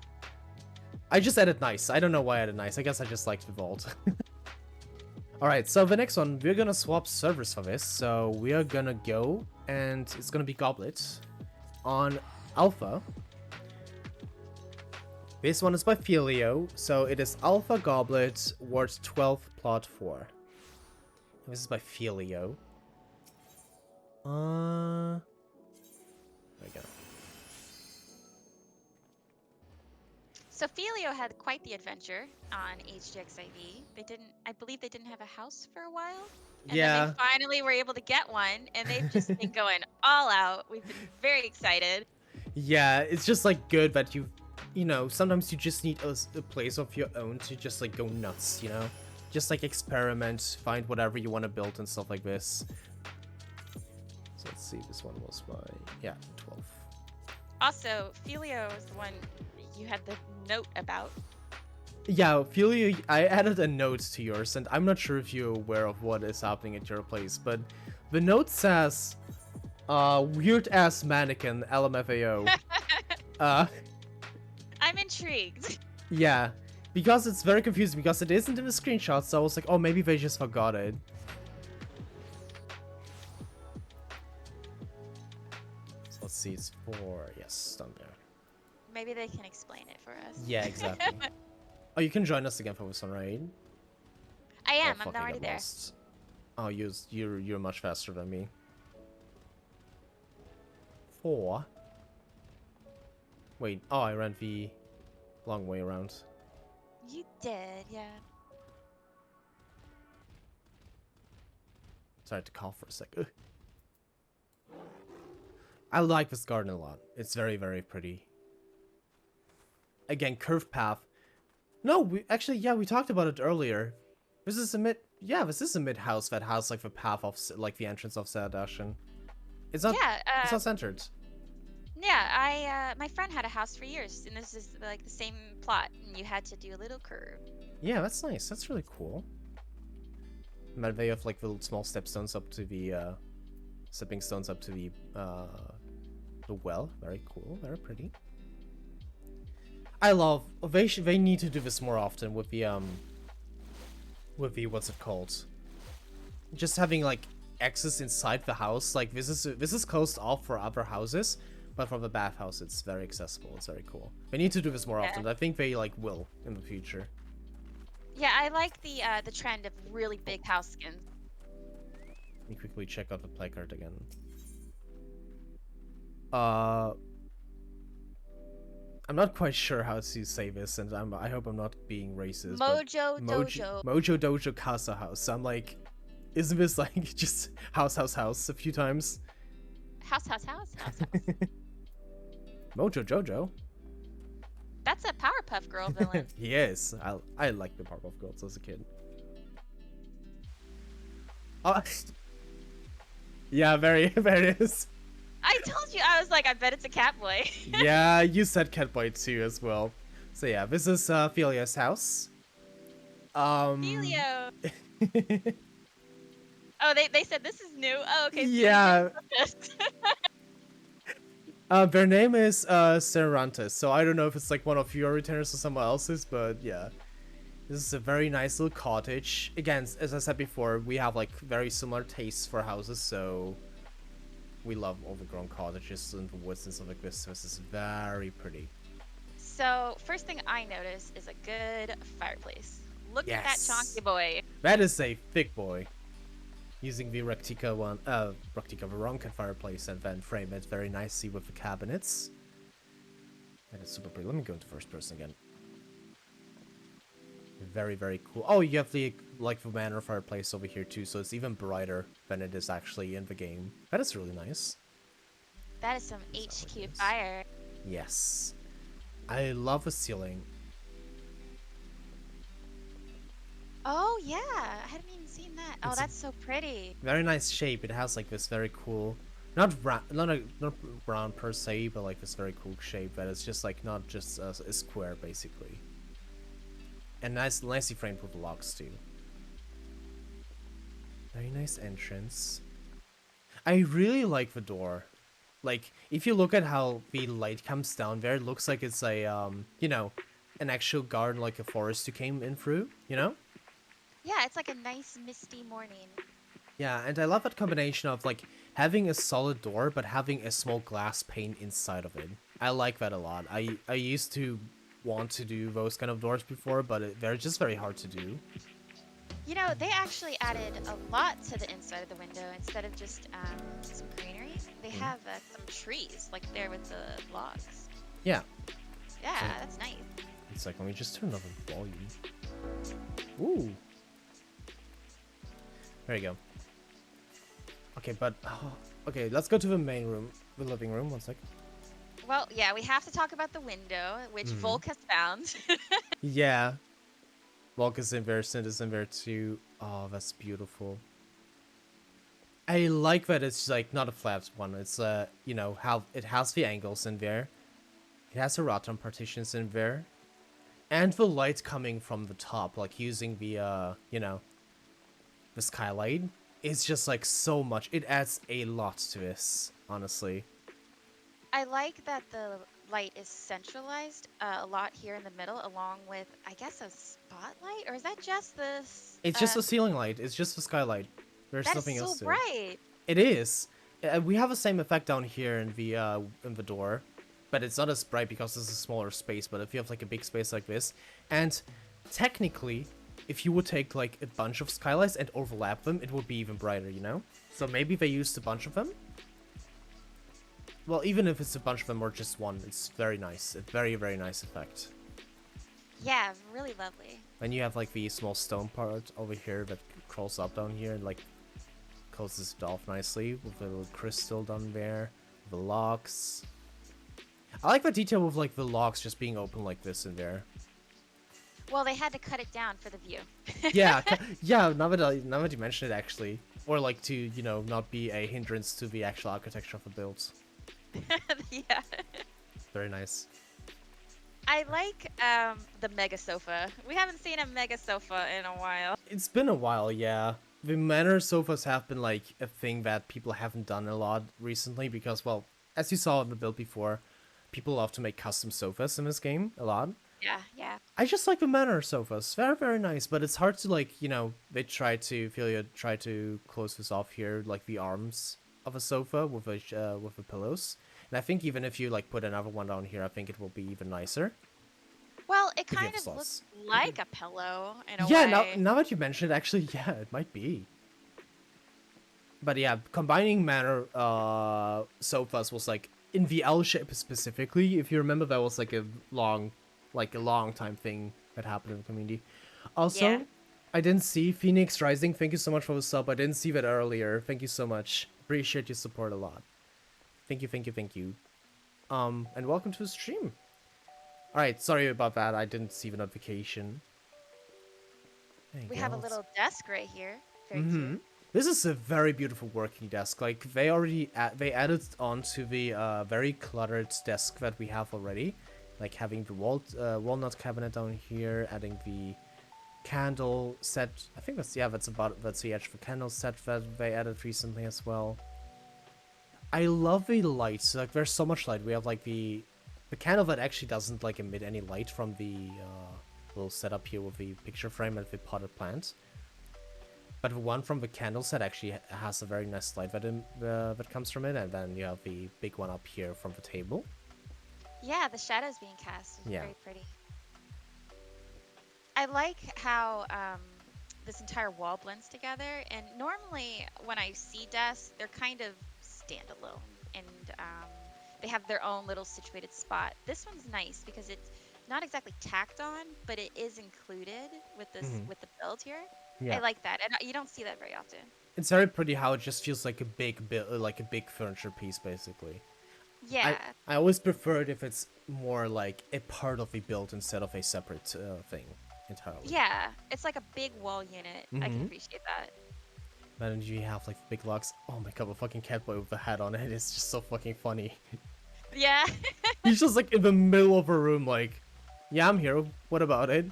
Speaker 1: I just added nice, I don't know why I added nice, I guess I just liked the vault. Alright, so the next one, we're gonna swap servers for this, so we are gonna go, and it's gonna be Goblet on Alpha. This one is by Feelio, so it is Alpha Goblet Ward 12 Plot 4. This is by Feelio. There we go.
Speaker 2: So Feelio had quite the adventure on HGXIV. I believe they didn't have a house for a while. And then they finally were able to get one, and they've just been going all out. We've been very excited.
Speaker 1: Yeah, it's just like good that you know, sometimes you just need a place of your own to just like go nuts, you know? Just like experiment, find whatever you want to build and stuff like this. So let's see, this one was by, yeah, 12.
Speaker 2: Also, Feelio is the one you had the note about.
Speaker 1: Yeah, Feelio, I added a note to yours, and I'm not sure if you're aware of what is happening at your place, but the note says, weird ass mannequin, LMFAO. Uh,
Speaker 2: I'm intrigued.
Speaker 1: yeah. Because it's very confusing, because it isn't in the screenshot, so I was like, oh, maybe they just forgot it. So let's see, it's 4, yes, down there.
Speaker 2: Maybe they can explain it for us.
Speaker 1: Yeah, exactly. Oh, you can join us again for this one, right?
Speaker 2: I am.
Speaker 1: Oh,
Speaker 2: I'm
Speaker 1: fuck, I
Speaker 2: already
Speaker 1: got
Speaker 2: there.
Speaker 1: lost. Oh, you're much faster than me. 4. Wait, oh, I ran the long way around.
Speaker 2: You did, yeah.
Speaker 1: Sorry to cough for a sec. Ugh. I like this garden a lot. It's very, very pretty. Again, curved path. No, we talked about it earlier. This is a mid house that has like the path of like the entrance of said Ashen. It's not.
Speaker 2: Yeah.
Speaker 1: It's not centered.
Speaker 2: Yeah. My friend had a house for years, and this is like the same plot, and you had to do a little curve.
Speaker 1: Yeah, that's nice. That's really cool. And they have like little small stepstones up to the stepping stones up to the well. Very cool. Very pretty. I love. They need to do this more often with the what's it called? Just having like access inside the house. Like this is closed off for other houses, but for the bathhouse it's very accessible. It's very cool. They need to do this more often. I think they like will in the future.
Speaker 2: Yeah, I like the trend of really big house skins.
Speaker 1: Let me quickly check out the placard again. I'm not quite sure how to say this, and I hope I'm not being racist.
Speaker 2: Mojo Dojo.
Speaker 1: Mojo Dojo Casa House. So I'm like, isn't this like just house a few times?
Speaker 2: House.
Speaker 1: Mojo Jojo.
Speaker 2: That's a Powerpuff Girl villain.
Speaker 1: He is. I like the Powerpuff Girls as a kid. Oh, yeah, there it is.
Speaker 2: I told you, I was like, I bet it's a Catboy.
Speaker 1: Yeah, you said Catboy too as well. So yeah, this is Feelio's house.
Speaker 2: Feelio. Oh, they said this is new. Oh, okay.
Speaker 1: Yeah. Their name is Cerantes, so I don't know if it's like one of your retainers or someone else's, but yeah. This is a very nice little cottage. Again, as I said before, we have like very similar tastes for houses, so we love overgrown cottages and the woods and stuff like this. So this is very pretty.
Speaker 2: So first thing I notice is a good fireplace. Look at that chonky boy.
Speaker 1: That is a thick boy. Using the Rectica Veroncan fireplace and then frame it very nicely with the cabinets. That is super pretty. Let me go into first person again. Very, very cool. Oh, you have the like the manor fireplace over here too, so it's even brighter than it is actually in the game. That is really nice.
Speaker 2: That is some HQ fire.
Speaker 1: Yes. I love the ceiling.
Speaker 2: Oh yeah, I hadn't even seen that. Oh, that's so pretty.
Speaker 1: Very nice shape. It has like this very cool, not round per se, but like this very cool shape that is just like not just a square basically. And nicely framed with locks too. Very nice entrance. I really like the door. Like if you look at how the light comes down there, it looks like it's a you know, an actual garden, like a forest you came in through. You know?
Speaker 2: Yeah, it's like a nice misty morning.
Speaker 1: Yeah, and I love that combination of like having a solid door but having a small glass pane inside of it. I like that a lot. I used to want to do those kind of doors before, but they're just very hard to do.
Speaker 2: You know, they actually added a lot to the inside of the window. Instead of just some greenery, they have some trees, like there with the logs.
Speaker 1: Yeah.
Speaker 2: Yeah,
Speaker 1: so,
Speaker 2: that's nice.
Speaker 1: It's like, let me just turn up the volume. Ooh. There you go. Okay, but okay, let's go to the main room, the living room. 1 sec.
Speaker 2: Well, yeah, we have to talk about the window, which Volk has found.
Speaker 1: Yeah. Volk is in there, Sind is in there too. Oh, that's beautiful. I like that it's like not a flat one. It's you know, how it has the angles in there. It has the rattan partitions in there. And the light coming from the top, like using the you know, the skylight. It's just like so much. It adds a lot to this, honestly.
Speaker 2: I like that light is centralized a lot here in the middle, along with, I guess, a spotlight? Or is that just this?
Speaker 1: It's just a ceiling light. It's just a skylight. There's
Speaker 2: That is
Speaker 1: nothing
Speaker 2: so
Speaker 1: else to it.
Speaker 2: bright.
Speaker 1: It is. We have the same effect down here in the door, but it's not as bright because it's a smaller space. But if you have like a big space like this, and technically, if you would take like a bunch of skylights and overlap them, it would be even brighter, you know? So maybe they used a bunch of them. Well, even if it's a bunch of them or just one, it's very nice. A very, very nice effect.
Speaker 2: Yeah, really lovely.
Speaker 1: Then you have like the small stone part over here that crawls up down here and like closes it off nicely with a little crystal down there. The locks. I like the detail with like the locks just being open like this in there.
Speaker 2: Well, they had to cut it down for the view.
Speaker 1: Yeah, yeah. Now that you mention it, actually, or like to not be a hindrance to the actual architecture of the build.
Speaker 2: Yeah.
Speaker 1: Very nice.
Speaker 2: I like the mega sofa. We haven't seen a mega sofa in a while.
Speaker 1: It's been a while, yeah. The manor sofas have been like a thing that people haven't done a lot recently because, well, as you saw in the build before, people love to make custom sofas in this game a lot.
Speaker 2: Yeah, yeah.
Speaker 1: I just like the manor sofas. Very, very nice, but it's hard to like, they Feelio try to close this off here, like the arms of a sofa with the pillows. And I think even if you like put another one down here, I think it will be even nicer.
Speaker 2: Well, it
Speaker 1: If you
Speaker 2: kind
Speaker 1: have
Speaker 2: of looks
Speaker 1: slots.
Speaker 2: like a pillow in a
Speaker 1: Yeah,
Speaker 2: way.
Speaker 1: now that you mention it, actually, yeah, it might be. But yeah, combining manor sofas was like in the L shape specifically. If you remember, that was like a long time thing that happened in the community. Also,
Speaker 2: Yeah.
Speaker 1: I didn't see Phoenix Rising. Thank you so much for the sub. I didn't see that earlier. Thank you so much. Appreciate your support a lot. Thank you, thank you, thank you. And welcome to the stream. Alright, sorry about that. I didn't see the notification.
Speaker 2: We have a little desk right here. Very cute.
Speaker 1: This is a very beautiful working desk. Like they already they added onto the very cluttered desk that we have already, like having the walnut cabinet down here, adding the candle set. I think that's the edge for candle set that they added recently as well. I love the lights. Like there's so much light. We have like the candle that actually doesn't like emit any light from the little setup here with the picture frame and the potted plant. But the one from the candle set actually has a very nice light that comes from it, and then you have the big one up here from the table.
Speaker 2: Yeah, the shadows being cast is
Speaker 1: Yeah.
Speaker 2: very pretty. I like how this entire wall blends together. And normally when I see desks, they're kind of standalone, and they have their own little situated spot. This one's nice because it's not exactly tacked on, but it is included with this with the build here.
Speaker 1: Yeah.
Speaker 2: I like that, and you don't see that very often.
Speaker 1: It's very pretty how it just feels like a big furniture piece, basically.
Speaker 2: Yeah.
Speaker 1: I always prefer it if it's more like a part of the build instead of a separate thing entirely.
Speaker 2: Yeah, it's like a big wall unit. I can appreciate that.
Speaker 1: Then you have like big logs. Oh my god, the fucking catboy with the hat on it is just so fucking funny.
Speaker 2: Yeah.
Speaker 1: He's just like in the middle of a room like, yeah, I'm here. What about it?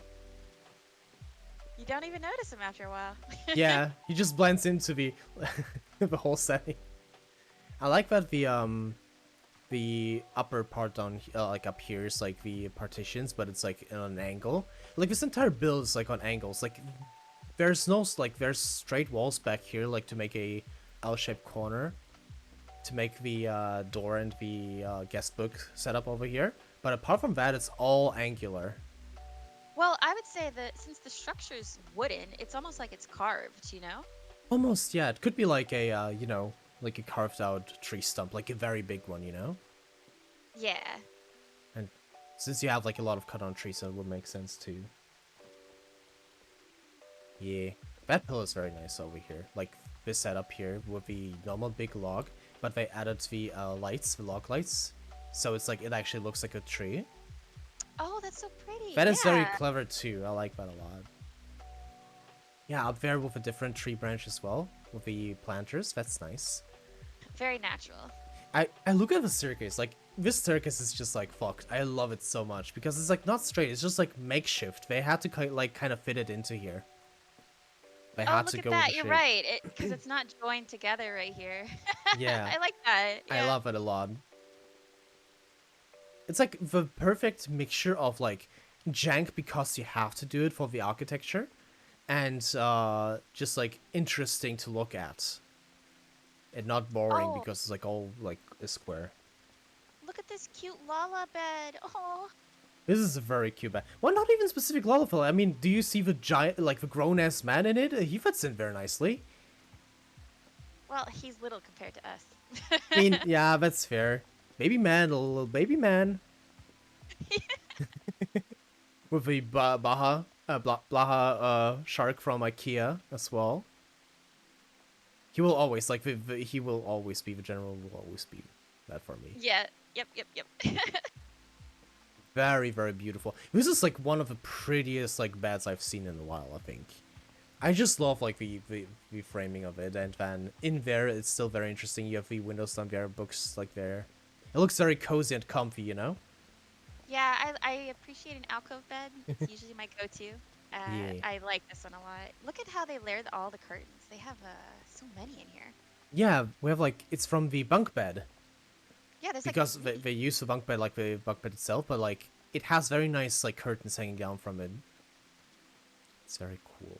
Speaker 2: You don't even notice him after a while.
Speaker 1: Yeah, he just blends into the the whole setting. I like that the upper part down like up here is like the partitions, but it's like in an angle. Like this entire build is like on angles. Like there's straight walls back here like to make a L-shaped corner to make the door and the guest book setup over here. But apart from that, it's all angular.
Speaker 2: Well, I would say that since the structure's wooden, it's almost like it's carved, you know?
Speaker 1: Almost, yeah. It could be like a, like a carved out tree stump, like a very big one, you know?
Speaker 2: Yeah.
Speaker 1: And since you have like a lot of cut on trees, so it would make sense too. Yeah. That pillow is very nice over here. Like this setup here with the normal big log, but they added the lights, the log lights. So it's like, it actually looks like a tree.
Speaker 2: Oh, that's so pretty.
Speaker 1: That is very clever too. I like that a lot. Yeah, up there with a different tree branch as well, with the planters. That's nice.
Speaker 2: Very natural.
Speaker 1: I look at the staircase, like, this staircase is just like fucked. I love it so much because it's like not straight, it's just like makeshift. They had to kind of fit it into here. They had to
Speaker 2: look
Speaker 1: go
Speaker 2: at that.
Speaker 1: with the
Speaker 2: You're
Speaker 1: shape.
Speaker 2: right. Because it's not joined together right here.
Speaker 1: Yeah.
Speaker 2: I like that. Yeah.
Speaker 1: I love it a lot. it's like the perfect mixture of like jank because you have to do it for the architecture, and just like interesting to look at, and not boring
Speaker 2: Oh,
Speaker 1: because it's like all like a square.
Speaker 2: look at this cute Lala bed. Oh,
Speaker 1: This is a very cute bed. Well, not even specific Lalafell. I mean, do you see the giant, like the grown-ass man in it? He fits in very nicely.
Speaker 2: well, he's little compared to us.
Speaker 1: I mean, yeah, that's fair. Baby man, a little baby man with the Blaha shark from IKEA as well. He will always like he will always be the general. Will always be that for me.
Speaker 2: Yeah. Yep. Yep. Yep.
Speaker 1: Very very beautiful. This is like one of the prettiest like beds I've seen in a while. I think. I just love like the framing of it, and then in there it's still very interesting. You have the windows down there, books like there. It looks very cozy and comfy, you know.
Speaker 2: Yeah, I appreciate an alcove bed. It's usually my go-to.
Speaker 1: Yeah.
Speaker 2: I like this one a lot. Look at how they layered all the curtains. They have so many in here.
Speaker 1: Yeah, we have like it's from the bunk bed
Speaker 2: Yeah, there's like
Speaker 1: because
Speaker 2: three.
Speaker 1: they use the bunk bed like the bunk bed itself, but like it has very nice like curtains hanging down from it. It's very cool.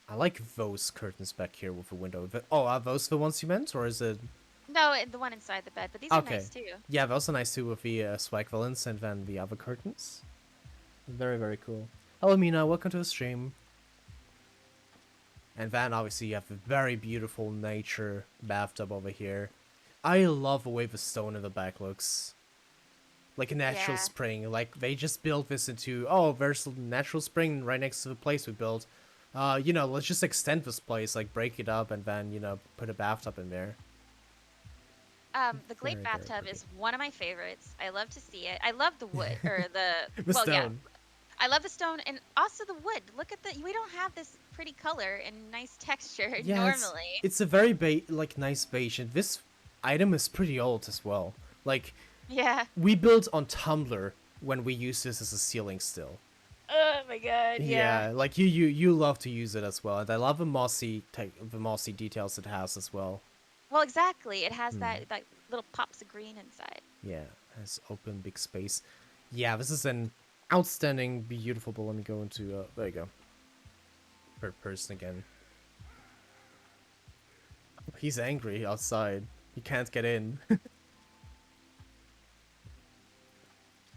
Speaker 1: I like those curtains back here with the window. Oh, are those the ones you meant, or is it?
Speaker 2: No, the one inside the bed, but these are
Speaker 1: Okay.
Speaker 2: nice too.
Speaker 1: Yeah, those are nice too with the swag villains and then the other curtains. Very, very cool. Hello, Mina. Welcome to the stream. And then obviously you have the very beautiful nature bathtub over here. I love the way the stone in the back looks. Like a natural
Speaker 2: Yeah.
Speaker 1: spring. Like they just built this into, oh, there's a natural spring right next to the place we built. Let's just extend this place, like break it up and then, put a bathtub in there.
Speaker 2: The Glade
Speaker 1: Very, very
Speaker 2: bathtub
Speaker 1: pretty.
Speaker 2: is one of my favorites. I love to see it. I love the wood or the
Speaker 1: The
Speaker 2: well, yeah.
Speaker 1: stone.
Speaker 2: I love the stone and also the wood. Look at the we don't have this pretty color and nice texture
Speaker 1: Yeah,
Speaker 2: normally.
Speaker 1: it's a very like nice beige, and this item is pretty old as well. Like
Speaker 2: Yeah.
Speaker 1: we built on Tumblr when we used this as a ceiling still.
Speaker 2: Oh my god, yeah.
Speaker 1: Yeah, like you love to use it as well, and I love the mossy details it has as well.
Speaker 2: Well, exactly. It has
Speaker 1: Hmm.
Speaker 2: that little pops of green inside.
Speaker 1: Yeah, it has open big space. Yeah, this is an outstanding, beautiful. But let me go into there you go. Third person again. He's angry outside. He can't get in.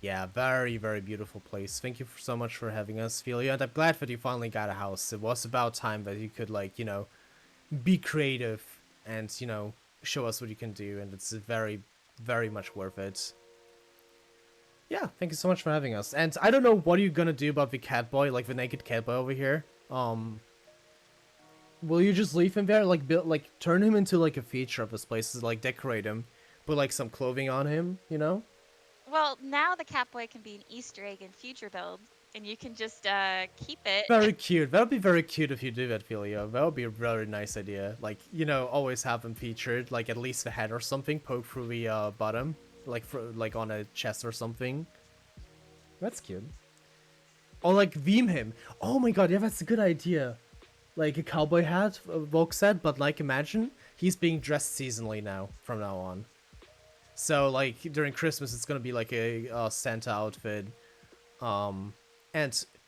Speaker 1: Yeah, very, very beautiful place. Thank you so much for having us, Feelio. And I'm glad that you finally got a house. It was about time that you could, like, be creative and, show us what you can do. And it's very, very much worth it. Yeah, thank you so much for having us. And I don't know what you're gonna do about the cat boy, like the naked cat boy over here. Will you just leave him there? Like, turn him into, like, a feature of this place. Like, decorate him. Put, like, some clothing on him, you know?
Speaker 2: Well, now the Catboy can be an Easter egg in future builds, and you can just keep it.
Speaker 1: Very cute. That would be very cute if you do that, Feelio. That would be a very nice idea. Like, always have them featured, like at least the head or something, poke through the bottom, like on a chest or something. That's cute. Or like theme him. Oh my god, yeah, that's a good idea. Like a cowboy hat, a Vogue set, but like imagine he's being dressed seasonally now, from now on. So like during Christmas, it's gonna be like a Santa outfit. And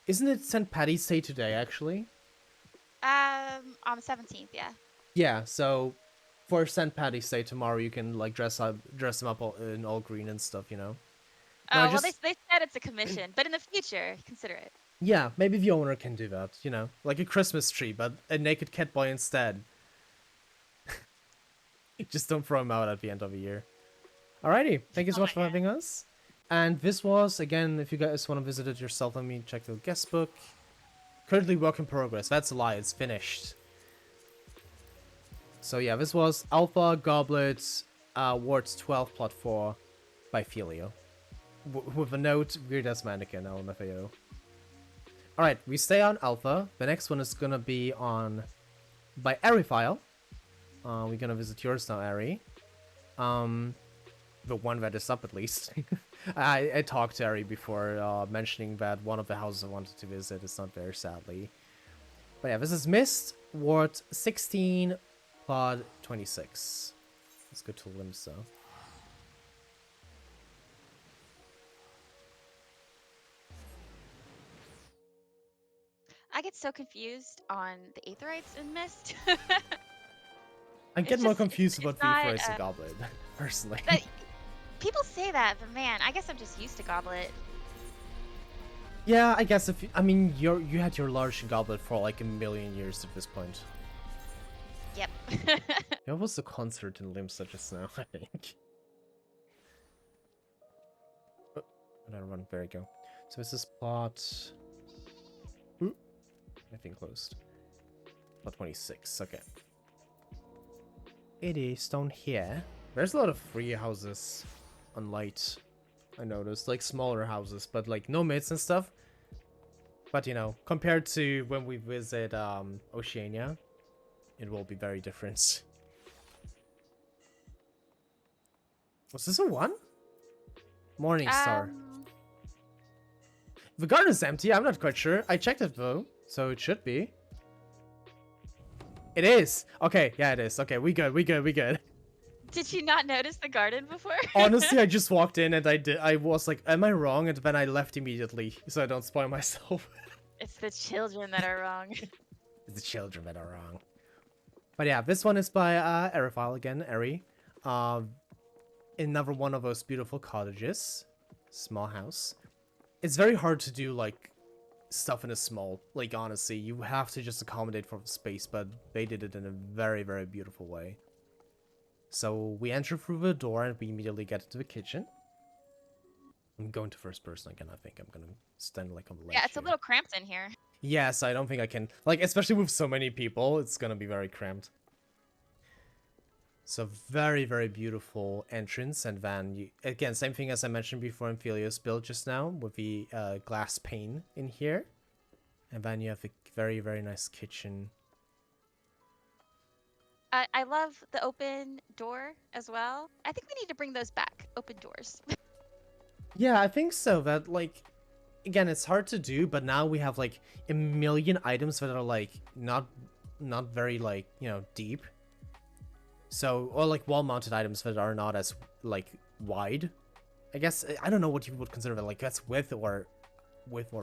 Speaker 1: isn't it St. Patty's Day today, actually?
Speaker 2: On the 17th, yeah.
Speaker 1: Yeah, so for St. Patty's Day tomorrow, you can like dress him up in all green and stuff, No,
Speaker 2: Oh, well, they said it's a commission, but in the future, consider it.
Speaker 1: Yeah, maybe the owner can do that, like a Christmas tree, but a naked cat boy instead. Just don't throw him out at the end of the year. Alrighty, thank you so
Speaker 2: Oh
Speaker 1: much
Speaker 2: my
Speaker 1: for having us. And this was, again, if you guys want to visit it yourself, let me check the guest book. Currently work in progress. That's a lie, it's finished. So yeah, this was Alpha Goblet Wards 12 Plot 4 by Feelio. With a note, weird as mannequin, LMFAO. Alright, we stay on Alpha. The next one is gonna be on by Eriphyle. We're gonna visit yours now, Ari. The one that is up at least. I talked to Ari before mentioning that one of the houses I wanted to visit is not there, sadly. But yeah, this is Mist, Ward 16, Plot 26. Let's go to Limsa.
Speaker 2: I get so confused on the Aetherites in Mist.
Speaker 1: I
Speaker 2: It's
Speaker 1: get more
Speaker 2: just
Speaker 1: confused
Speaker 2: it's
Speaker 1: about
Speaker 2: not
Speaker 1: V4 as a goblet, personally.
Speaker 2: that people say that, but man, I guess I'm just used to Goblet.
Speaker 1: Yeah, I guess if I mean you had your large goblet for like a million years at this point.
Speaker 2: Yep.
Speaker 1: There was a concert in Limsa just now, I think. Oh, another one. There you go. So this is plot. Ooh, I think closed. Plot 26. Okay. It is down here. There's a lot of free houses on Light. I noticed, like smaller houses, but like no mids and stuff. But you know, compared to when we visit Oceania, it will be very different. Was this a 1? Morning Star.
Speaker 2: Um,
Speaker 1: The garden is empty, I'm not quite sure. I checked it though, so it should be. It is! Okay, yeah it is. Okay, we good.
Speaker 2: did you not notice the garden before?
Speaker 1: Honestly, I just walked in and I was like, am I wrong? And then I left immediately, so I don't spoil myself.
Speaker 2: It's the children that are wrong.
Speaker 1: It's the children that are wrong. But yeah, this one is by Eriphyle again, Eri. Another one of those beautiful cottages. Small house. It's very hard to do, like, stuff in a small, like, honestly. You have to just accommodate for the space, but they did it in a very, very beautiful way. So we enter through the door and we immediately get into the kitchen. I'm going to first person again, I think. I'm gonna stand, like, on the ledge
Speaker 2: Yeah, it's a
Speaker 1: here.
Speaker 2: little cramped in here.
Speaker 1: Yes, I don't think I can, like, especially with so many people, it's gonna be very cramped. So very, very beautiful entrance, and then, you, again, same thing as I mentioned before in Feelio's build just now, with the glass pane in here. And then you have a very, very nice kitchen.
Speaker 2: I love the open door as well. I think we need to bring those back. Open doors.
Speaker 1: Yeah, I think so, that, like, again, it's hard to do, but now we have, like, a million items that are, like, not very, like, you know, deep. So, or, like, wall-mounted items that are not as, like, wide. I guess, I don't know what you would consider that, like, that's width or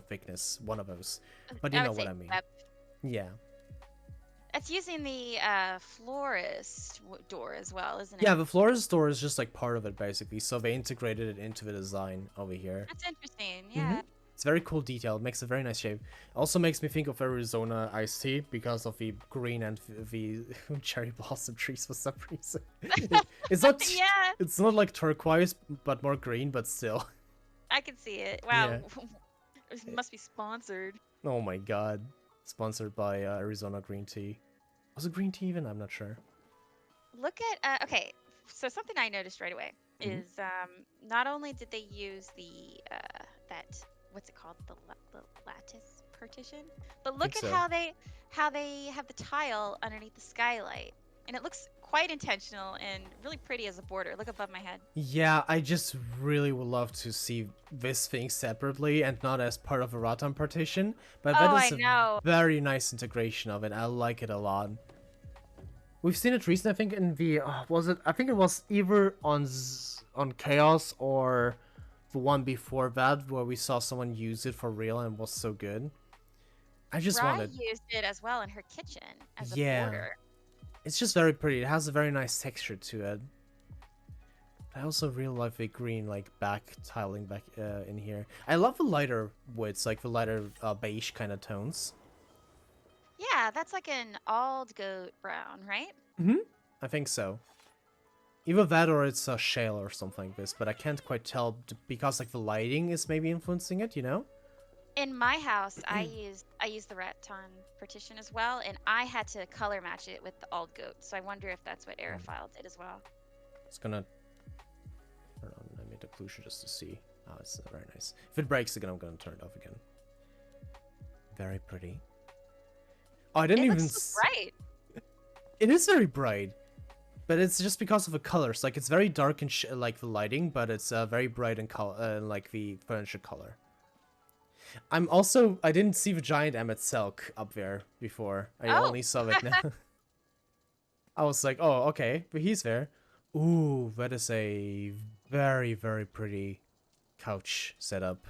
Speaker 1: thickness, one of those. But you know what I mean. Yeah.
Speaker 2: It's using the florist door as well, isn't it?
Speaker 1: Yeah, the florist door is just, like, part of it, basically. So they integrated it into the design over here.
Speaker 2: That's interesting, yeah.
Speaker 1: It's very cool detail. It makes a very nice shape. Also makes me think of Arizona iced tea because of the green and the cherry blossom trees for some reason. It's not.
Speaker 2: Yeah.
Speaker 1: It's not like turquoise, but more green. But still.
Speaker 2: I can see it. Wow.
Speaker 1: Yeah.
Speaker 2: It must be sponsored.
Speaker 1: Oh my god. Sponsored by Arizona green tea. Was it green tea even? I'm not sure.
Speaker 2: Look at okay. So something I noticed right away is not only did they use the that what's it called, the lattice partition, but look at
Speaker 1: so.
Speaker 2: how they have the tile underneath the skylight, and it looks quite intentional and really pretty as a border. Look above my head.
Speaker 1: Yeah, I just really would love to see this thing separately and not as part of a Ratan partition. But that is a very nice integration of it. I like it a lot. We've seen it recently, I think, in the was it? I think it was either on Chaos or the one before that, where we saw someone use it for real and it was so good. I just wanted.
Speaker 2: used it as well in her kitchen as a border.
Speaker 1: It's just very pretty. It has a very nice texture to it. I also really like the green, like, back tiling back in here. I love the lighter woods, like the lighter beige kind of tones.
Speaker 2: Yeah, that's like an Aldgoat brown, right?
Speaker 1: I think so. Either that or it's a shale or something like this, but I can't quite tell because, like, the lighting is maybe influencing it, you know?
Speaker 2: In my house, I used the Rattan partition as well, and I had to color match it with the Aldgoat. So I wonder if that's what Eriphyle did as well.
Speaker 1: It's gonna turn on. I made occlusion just to see. Oh, it's very nice. If it breaks again, I'm gonna turn it off again. Very pretty. Oh, I didn't even.
Speaker 2: Looks so bright.
Speaker 1: It is very bright, but it's just because of the colors. Like, it's very dark and like the lighting, but it's very bright in color, like the furniture color. I didn't see the giant Emmet Selk up there before. I only saw it now. I was like, oh, okay, but he's there. Ooh, that is a very, very pretty couch setup.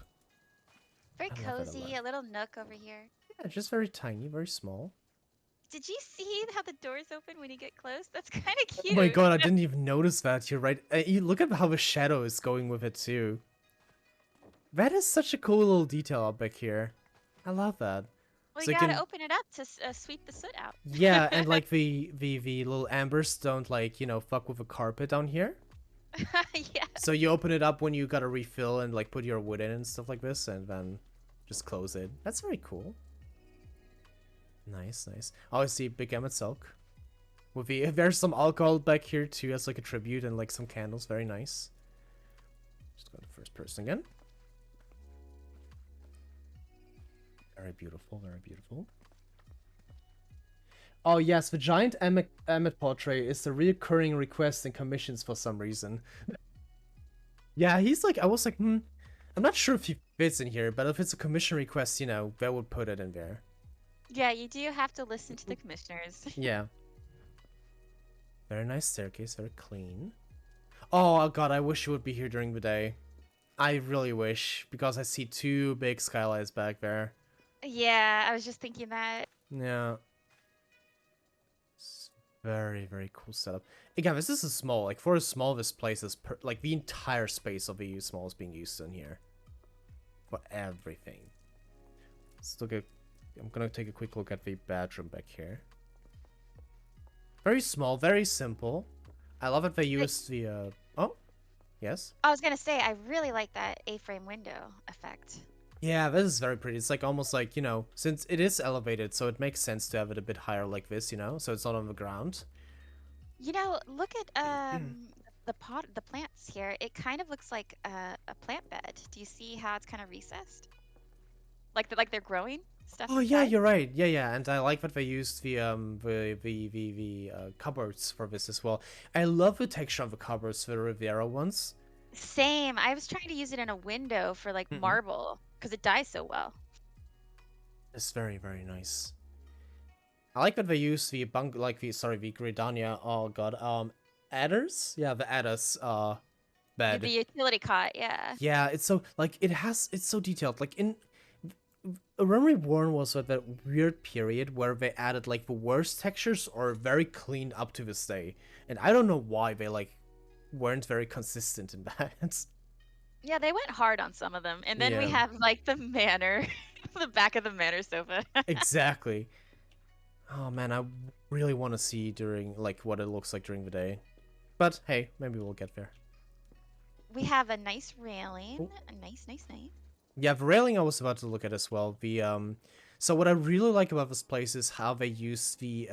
Speaker 2: Very cozy, a little nook over here.
Speaker 1: Yeah, just very tiny, very small.
Speaker 2: Did you see how the doors open when you get close? That's kind of
Speaker 1: Oh my
Speaker 2: cute.
Speaker 1: god, I didn't even notice that. You're right. You look at how the shadow is going with it too. That is such a cool little detail up back here. I love that.
Speaker 2: Well, you
Speaker 1: So you
Speaker 2: gotta
Speaker 1: can,
Speaker 2: open it up to sweep the soot out.
Speaker 1: yeah, and like the little ambers don't like, you know, fuck with the carpet down here.
Speaker 2: Yeah.
Speaker 1: So you open it up when you gotta refill and like put your wood in and stuff like this, and then just close it. That's very cool. Nice, nice. Oh, I see Big Emmett Silk. With the there's some alcohol back here too as like a tribute and like some candles. Very nice. Just go to first person again. Very beautiful, very beautiful. Oh yes, the giant Emmet portrait is the recurring request in commissions for some reason. Yeah, he's like, I was like, I'm not sure if he fits in here, but if it's a commission request, you know, that would put it in there.
Speaker 2: Yeah, you do have to listen to the commissioners.
Speaker 1: Yeah. Very nice staircase, very clean. Oh god, I wish you would be here during the day. I really wish, because I see two big skylights back there.
Speaker 2: Yeah, I was just thinking that.
Speaker 1: Yeah. It's very, very cool setup. Again, this is a small, like for as small this place is, like the entire space of the small is being used in here. For everything. Let's look at, I'm gonna take a quick look at the bedroom back here. Very small, very simple. I love that they used the, oh, yes?
Speaker 2: I was gonna say, I really like that A-frame window effect.
Speaker 1: Yeah, this is very pretty. It's like almost like, you know, since it is elevated, so it makes sense to have it a bit higher like this, you know, so it's not on the ground.
Speaker 2: You know, look at the plants here. It kind of looks like a plant bed. Do you see how it's kind of recessed? Like they're growing stuff
Speaker 1: Oh yeah,
Speaker 2: inside?
Speaker 1: you're right. Yeah, yeah, and I like that they used the cupboards for this as well. I love the texture of the cupboards, the Riviera ones.
Speaker 2: Same. I was trying to use it in a window for like marble because it dyes so well.
Speaker 1: It's very, very nice. I like that they use the the Gridania, oh god, adders? Yeah, the adders, bed.
Speaker 2: The utility cot, yeah.
Speaker 1: Yeah, it's so, like, it's so detailed. Like, Realm Reborn was at that weird period where they added, like, the worst textures or very clean up to this day. And I don't know why they, like, weren't very consistent in that.
Speaker 2: Yeah, they went hard on some of them. And then we
Speaker 1: Yeah.
Speaker 2: have like the manor, the back of the manor sofa.
Speaker 1: Exactly. Oh man, I really want to see during, like, what it looks like during the day. But hey, maybe we'll get there.
Speaker 2: We have a nice railing.
Speaker 1: Ooh.
Speaker 2: Nice, nice, nice.
Speaker 1: Yeah, the railing I was about to look at as well. So what I really like about this place is how they use the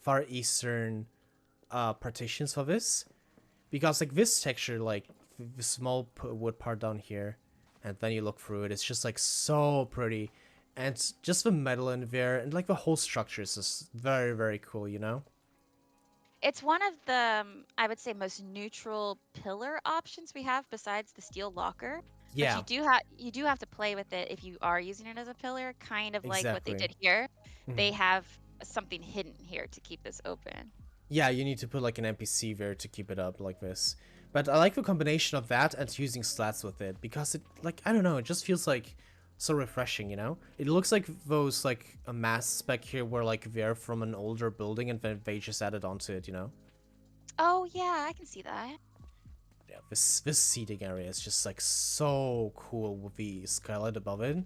Speaker 1: Far Eastern partitions for this, because like this texture, like the small wood part down here, and then you look through it, it's just like so pretty, and just the metal in there, and like the whole structure is just very, very cool, you know?
Speaker 2: It's one of the, I would say, most neutral pillar options we have besides the steel locker. But
Speaker 1: Yeah,
Speaker 2: you do have to play with it if you are using it as a pillar, kind of like what they
Speaker 1: exactly.
Speaker 2: did here. They
Speaker 1: Mhm.
Speaker 2: have something hidden here to keep this open.
Speaker 1: Yeah, you need to put like an NPC there to keep it up like this. But I like the combination of that and using slats with it, because it, like, I don't know, it just feels like so refreshing, you know? It looks like those, like, a mass back here were like they're from an older building and then they just added onto it, you know?
Speaker 2: Oh yeah, I can see that.
Speaker 1: Yeah, this seating area is just like so cool with the skylight above it.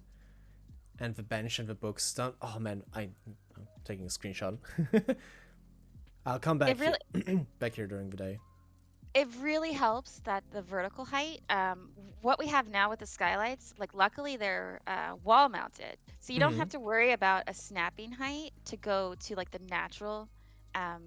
Speaker 1: And the bench and the books down. Oh man, I'm taking a screenshot. I'll come back
Speaker 2: It really
Speaker 1: here, back here during the day.
Speaker 2: it really helps that the vertical height, what we have now with the skylights, like luckily they're wall mounted, so you don't have to worry about a snapping height to go to like the um,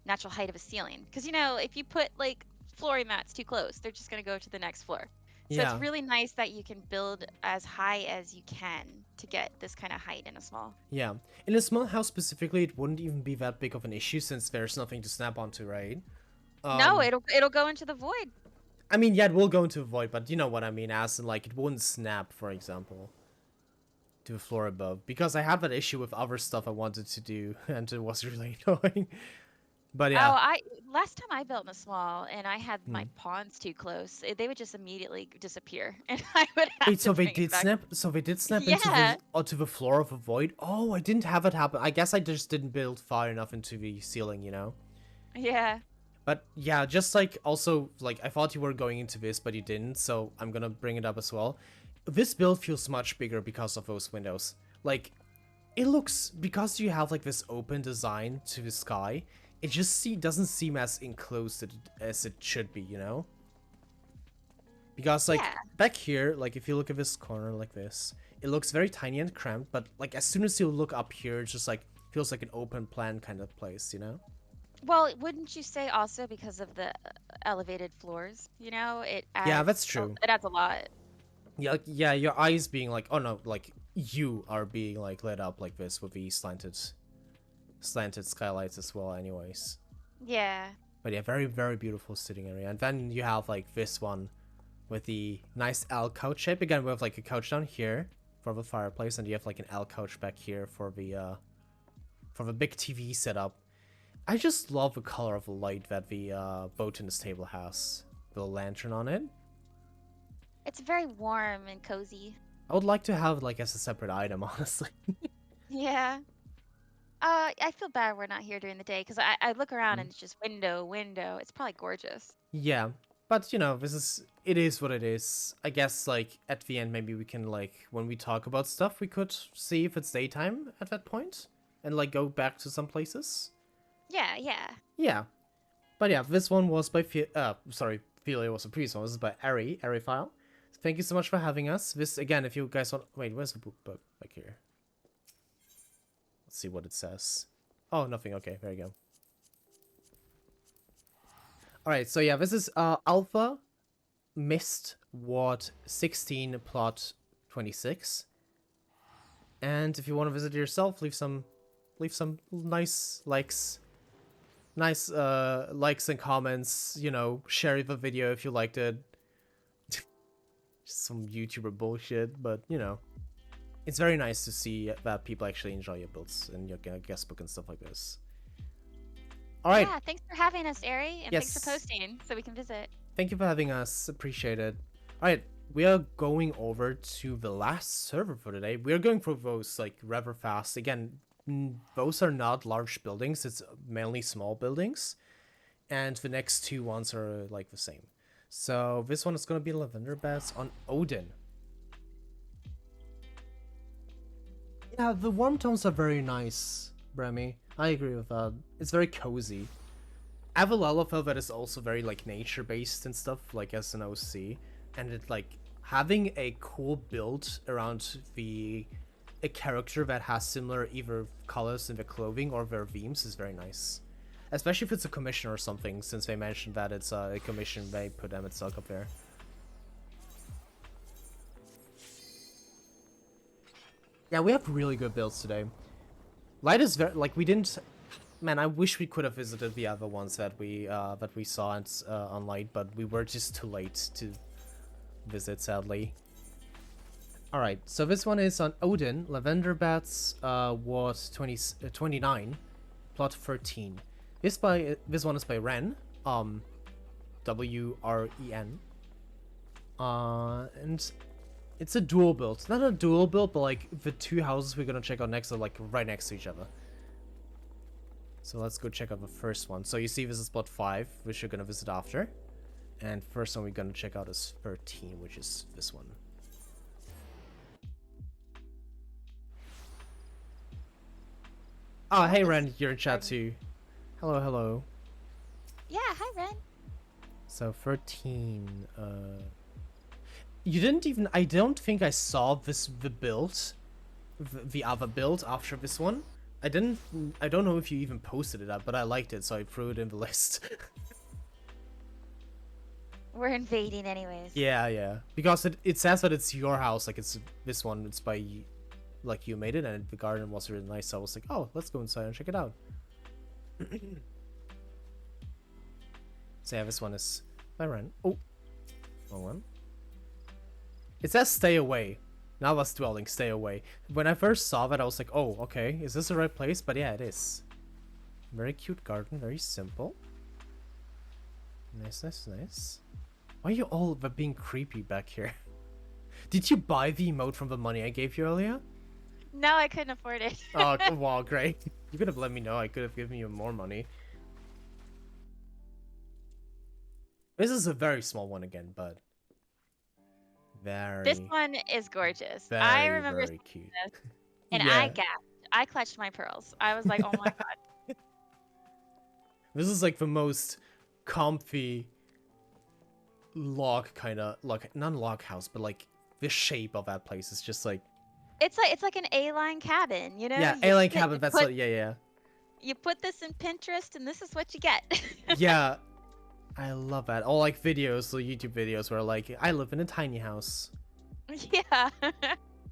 Speaker 2: natural height of a ceiling. Because you know, if you put like flooring mats too close, they're just gonna go to the next floor. So it's
Speaker 1: Yeah.
Speaker 2: really nice that you can build as high as you can to get this kind of height in a small.
Speaker 1: Yeah. In a small house specifically, it wouldn't even be that big of an issue since there's nothing to snap onto, right?
Speaker 2: No, it'll go into the void.
Speaker 1: I mean, yeah, it will go into a void, but you know what I mean, as in, like, it wouldn't snap, for example, to the floor above. Because I had that issue with other stuff I wanted to do, and it was really annoying. But
Speaker 2: Oh,
Speaker 1: yeah.
Speaker 2: last time I built in a small and I had my
Speaker 1: Hmm.
Speaker 2: pawns too close, they would just immediately disappear, and I would have
Speaker 1: Wait,
Speaker 2: to
Speaker 1: so they
Speaker 2: bring it
Speaker 1: did
Speaker 2: back.
Speaker 1: snap? So they did snap into
Speaker 2: Yeah,
Speaker 1: the floor of a void? Oh, I didn't have it happen. I guess I just didn't build far enough into the ceiling, you know?
Speaker 2: yeah,
Speaker 1: But yeah, just like also like I thought you were going into this, but you didn't, so I'm gonna bring it up as well. This build feels much bigger because of those windows. Like, it looks, because you have like this open design to the sky, it just doesn't seem as enclosed as it should be, you know? Because like
Speaker 2: yeah.
Speaker 1: back here, like if you look at this corner like this, it looks very tiny and cramped, but like as soon as you look up here, it just like feels like an open plan kind of place, you know?
Speaker 2: Well, wouldn't you say also because of the elevated floors?
Speaker 1: Yeah, that's true.
Speaker 2: It adds a lot.
Speaker 1: Yeah, yeah, your eyes being like, oh no, like you are being like lit up like this with the slanted skylights as well anyways.
Speaker 2: Yeah,
Speaker 1: But yeah, very, very beautiful sitting area. And then you have like this one with the nice L couch shape. Again, we have like a couch down here for the fireplace, and you have like an L couch back here for the big TV setup. I just love the color of the light that the botanist table has. The lantern on it.
Speaker 2: it's very warm and cozy.
Speaker 1: I would like to have it like as a separate item, honestly.
Speaker 2: Yeah. I feel bad we're not here during the day because I look around and it's just window, window. It's probably gorgeous.
Speaker 1: Yeah, but you know, it is what it is. I guess like at the end maybe we can like when we talk about stuff we could see if it's daytime at that point and like go back to some places.
Speaker 2: Yeah, yeah.
Speaker 1: Yeah. But yeah, this one was by Feelio was the previous one. This is by Eriphyle. Thank you so much for having us. This again, if you guys want, wait, where's the book back here? Let's see what it says. Oh, nothing. Okay, there you go. All right, so yeah, this is Alpha Mist Ward 16 Plot 26. And if you want to visit yourself, leave some nice likes. Nice likes and comments, you know, share the video if you liked it. Just some YouTuber bullshit, but you know. It's very nice to see that people actually enjoy your builds and your guest book and stuff like this. Alright,
Speaker 2: Yeah, thanks for having us, Ari, and thanks for
Speaker 1: yes.
Speaker 2: posting so we can visit.
Speaker 1: Thank you for having us. Appreciate it. Alright, we are going over to the last server for today. We are going through those like rather fast. Again, those are not large buildings. It's mainly small buildings. And the next two ones are like the same. So this one is going to be Lavender beds on Odin. Yeah, the warm tones are very nice, Bremy. I agree with that. It's very cozy. I have a Lalafell that is also very like nature based and stuff, like as an OC, and it like having a cool build around a character that has similar either colors in the clothing or their themes is very nice. Especially if it's a commission or something, since they mentioned that it's a commission, they put Emmett Silk up there. Yeah, we have really good builds today. Light is very like we didn't. Man, I wish we could have visited the other ones that we saw on Light, but we were just too late to visit, sadly. All right, so this one is on Odin. Lavender Bats was 29, plot 13. This one is by Wren, W-R-E-N. And it's a dual build. Not a dual build, but like the two houses we're gonna check out next are like right next to each other. So let's go check out the first one. So you see this is plot 5, which you're gonna visit after. And first one we're gonna check out is 13, which is this one. Oh, hey Ren, you're in chat too. Hello, hello.
Speaker 2: Yeah, hi, Ren.
Speaker 1: So 13, you didn't even, I don't think I saw the other build after this one. I don't know if you even posted it up, but I liked it, so I threw it in the list.
Speaker 2: We're invading anyways.
Speaker 1: Yeah. Because it says that it's your house, like it's this one, it's by, like you made it, and the garden was really nice, so I was like, oh, let's go inside and check it out. So yeah, this one is by Ren. Oh, wrong one. It says stay away. Nava's dwelling, stay away. When I first saw that, I was like, oh, okay, is this the right place? But yeah, it is. Very cute garden, very simple. Nice, nice, nice. Why are you all being creepy back here? Did you buy the emote from the money I gave you earlier?
Speaker 2: No, I couldn't afford it.
Speaker 1: Oh, wow, great. You could have let me know. I could have given you more money. This is a very small one again, but
Speaker 2: This
Speaker 1: very,
Speaker 2: one is gorgeous. I
Speaker 1: very,
Speaker 2: remember
Speaker 1: very
Speaker 2: seeing
Speaker 1: cute.
Speaker 2: this and I
Speaker 1: Yeah.
Speaker 2: gasped. I clutched my pearls. I was like, oh my god.
Speaker 1: This is like the most comfy log kind of, like, not log house, but like the shape of that place is just like,
Speaker 2: It's like an A-line cabin, you know?
Speaker 1: yeah,
Speaker 2: You
Speaker 1: alien
Speaker 2: put it,
Speaker 1: cabin, that's what, yeah, yeah.
Speaker 2: you put this in Pinterest and this is what you get.
Speaker 1: Yeah, I love that. All like videos, like YouTube videos where like, I live in a tiny house.
Speaker 2: Yeah.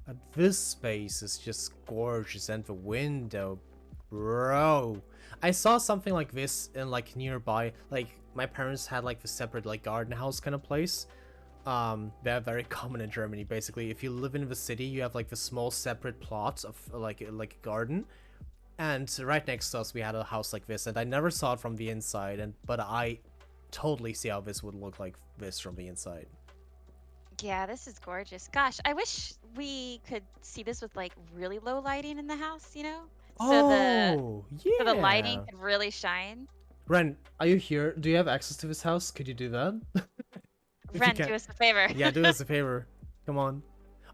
Speaker 1: But this space is just gorgeous, and the window, bro. I saw something like this in like nearby, like my parents had like the separate like garden house kind of place. They're very common in Germany. Basically, if you live in the city, you have like the small separate plots of like a garden. And right next to us, we had a house like this, and I never saw it from the inside. But I totally see how this would look like this from the inside.
Speaker 2: Yeah, this is gorgeous. Gosh, I wish we could see this with like really low lighting in the house, you know?
Speaker 1: Oh,
Speaker 2: So the lighting
Speaker 1: yeah.
Speaker 2: could really shine.
Speaker 1: Ren, are you here? Do you have access to this house? Could you do that? If you
Speaker 2: Ren,
Speaker 1: can.
Speaker 2: do us a favor.
Speaker 1: Yeah, do us a favor. Come on.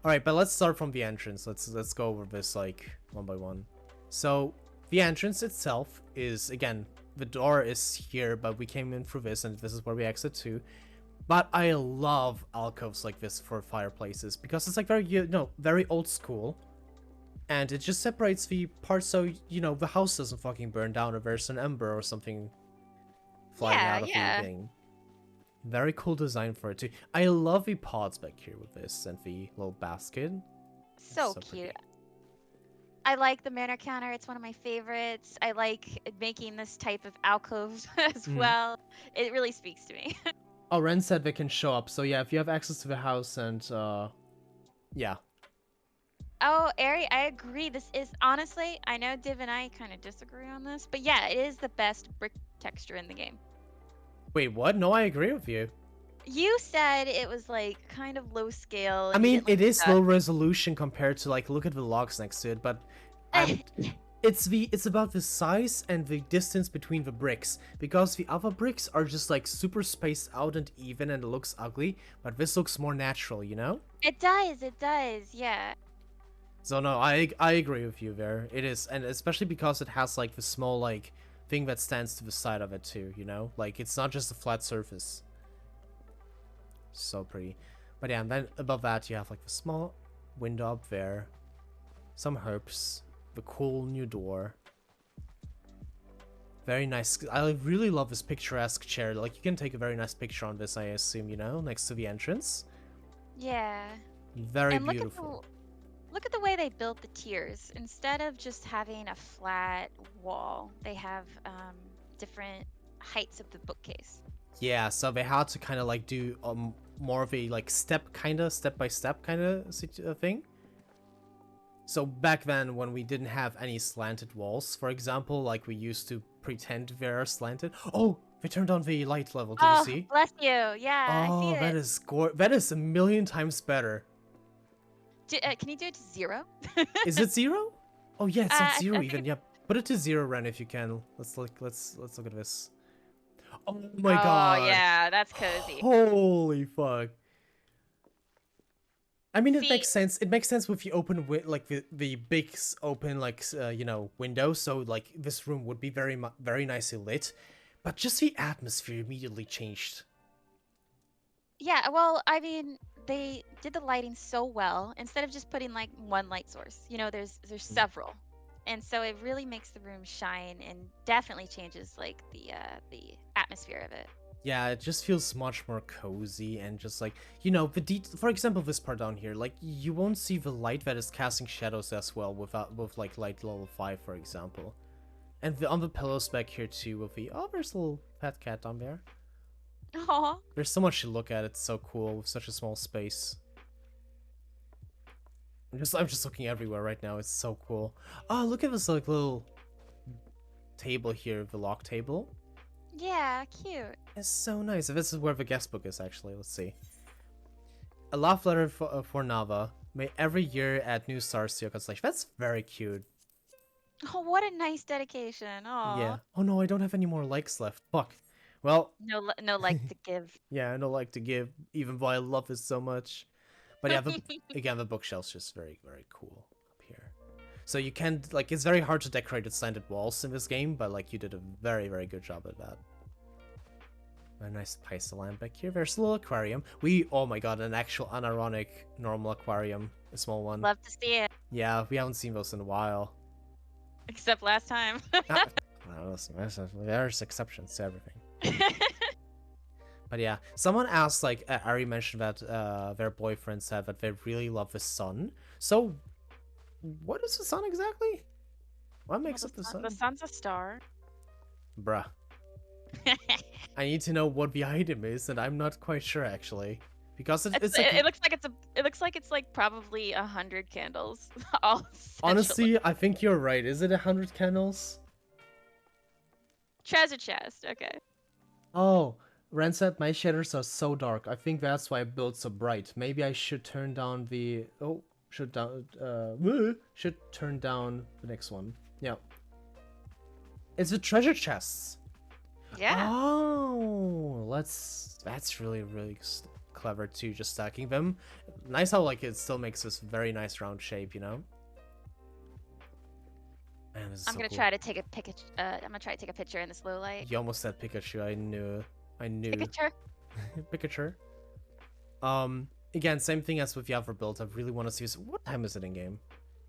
Speaker 1: Alright, but let's start from the entrance. Let's go over this like one by one. So the entrance itself is, again, the door is here, but we came in through this, and this is where we exit to. But I love alcoves like this for fireplaces because it's like very, very old school. And it just separates the parts so, the house doesn't fucking burn down or there's an ember or something flying
Speaker 2: Yeah,
Speaker 1: out of
Speaker 2: yeah.
Speaker 1: the thing. Very cool design for it too. I love the pots back here with this and the little basket.
Speaker 2: So
Speaker 1: So
Speaker 2: cute.
Speaker 1: pretty.
Speaker 2: I like the manor counter. It's one of my favorites. I like making this type of alcove as
Speaker 1: Mhm.
Speaker 2: well. It really speaks to me.
Speaker 1: Oh, Ren said they can show up. So yeah, if you have access to the house and yeah.
Speaker 2: Oh, Ari, I agree. This is honestly, I know Div and I kind of disagree on this, but yeah, it is the best brick texture in the game.
Speaker 1: Wait, what? No, I agree with you.
Speaker 2: You said it was like kind of low scale
Speaker 1: I
Speaker 2: and you
Speaker 1: mean,
Speaker 2: didn't like
Speaker 1: it is
Speaker 2: the
Speaker 1: low resolution compared to like look at the logs next to it, but I'm it's about the size and the distance between the bricks, because the other bricks are just like super spaced out and even and it looks ugly, but this looks more natural, you know?
Speaker 2: It does, yeah.
Speaker 1: So no, I agree with you there. It is, and especially because it has like the small like thing that stands to the side of it too, you know? Like it's not just a flat surface. So pretty. But yeah, and then above that you have like the small window up there, some herbs, the cool new door. Very nice. I really love this picturesque chair. Like you can take a very nice picture on this, I assume, next to the entrance.
Speaker 2: Yeah.
Speaker 1: Very
Speaker 2: And
Speaker 1: beautiful.
Speaker 2: look at the way they built the tiers. Instead of just having a flat wall, they have different heights of the bookcase.
Speaker 1: Yeah, so they had to kind of like do more of a like step by step kind of thing. So back then when we didn't have any slanted walls, for example, like we used to pretend they are slanted. Oh, they turned on the light level. Did you
Speaker 2: Oh,
Speaker 1: see?
Speaker 2: bless you. Yeah, I see
Speaker 1: Oh,
Speaker 2: it.
Speaker 1: that is a million times better.
Speaker 2: Can you do it to 0?
Speaker 1: Is it 0? Oh yeah, it's not 0
Speaker 2: I
Speaker 1: even.
Speaker 2: think.
Speaker 1: Yep. Put it to 0, Ren, if you can. Let's look at this. Oh my
Speaker 2: Oh
Speaker 1: god.
Speaker 2: yeah, that's cozy.
Speaker 1: Holy fuck. I mean, it
Speaker 2: See,
Speaker 1: makes sense. It makes sense with the open like the big open like window. So like this room would be very nicely lit, but just the atmosphere immediately changed.
Speaker 2: yeah. Well, I mean, they did the lighting so well. Instead of just putting like one light source, there's several, and so it really makes the room shine and definitely changes like the atmosphere of it.
Speaker 1: Yeah, it just feels much more cozy and just like, for example, this part down here, like you won't see the light that is casting shadows as well with like light level 5, for example. And on the pillows back here too with there's a little pet cat down there.
Speaker 2: Aw.
Speaker 1: There's so much to look at, it's so cool with such a small space. I'm just looking everywhere right now, it's so cool. Oh, look at this like little table here, the log table.
Speaker 2: Yeah, cute.
Speaker 1: It's so nice. This is where the guest book is, actually. Let's see. A love letter for Nava. May every year add new stars to your constellation. That's very cute.
Speaker 2: Oh, what a nice dedication.
Speaker 1: Yeah.
Speaker 2: Oh,
Speaker 1: Oh no, I don't have any more likes left. Fuck. Well,
Speaker 2: no like to give.
Speaker 1: yeah, I don't like to give, even though I love this so much. But yeah, again, the bookshelf's just very, very cool up here. So you can, like, it's very hard to decorate with slanted walls in this game, but, like, you did a very, very good job at that. A nice Paisa lamp back here. There's a little aquarium. Oh my god, an actual unironic normal aquarium. A small one.
Speaker 2: Love to see it.
Speaker 1: Yeah, we haven't seen those in a while.
Speaker 2: Except last time.
Speaker 1: Well, listen, there's exceptions to everything. But yeah, someone asked, like, Ari mentioned that their boyfriend said that they really love the sun. So, what is the sun exactly? What makes up the sun?
Speaker 2: The sun's a star.
Speaker 1: Bruh. I need to know what the item is, and I'm not quite sure, actually. Because it's like,
Speaker 2: it looks like it's like probably 100 candles. All
Speaker 1: honestly, I think you're right. Is it 100 candles?
Speaker 2: Treasure chest. Okay.
Speaker 1: Oh, Wren said my shaders are so dark. I think that's why I built so bright. Maybe I should turn down the should turn down the next one. Yeah. It's a treasure chest.
Speaker 2: Yeah.
Speaker 1: Oh, that's really, really clever too, just stacking them. Nice how, like, it still makes this very nice round shape, you know? Man, this is
Speaker 2: I'm
Speaker 1: so
Speaker 2: gonna
Speaker 1: cool.
Speaker 2: try to take a I'm gonna try to take a picture in this low light.
Speaker 1: You almost said Pikachu. I knew.
Speaker 2: Picture.
Speaker 1: Pikachu. Again, same thing as with the other build. I really want to see this. What time is it in game?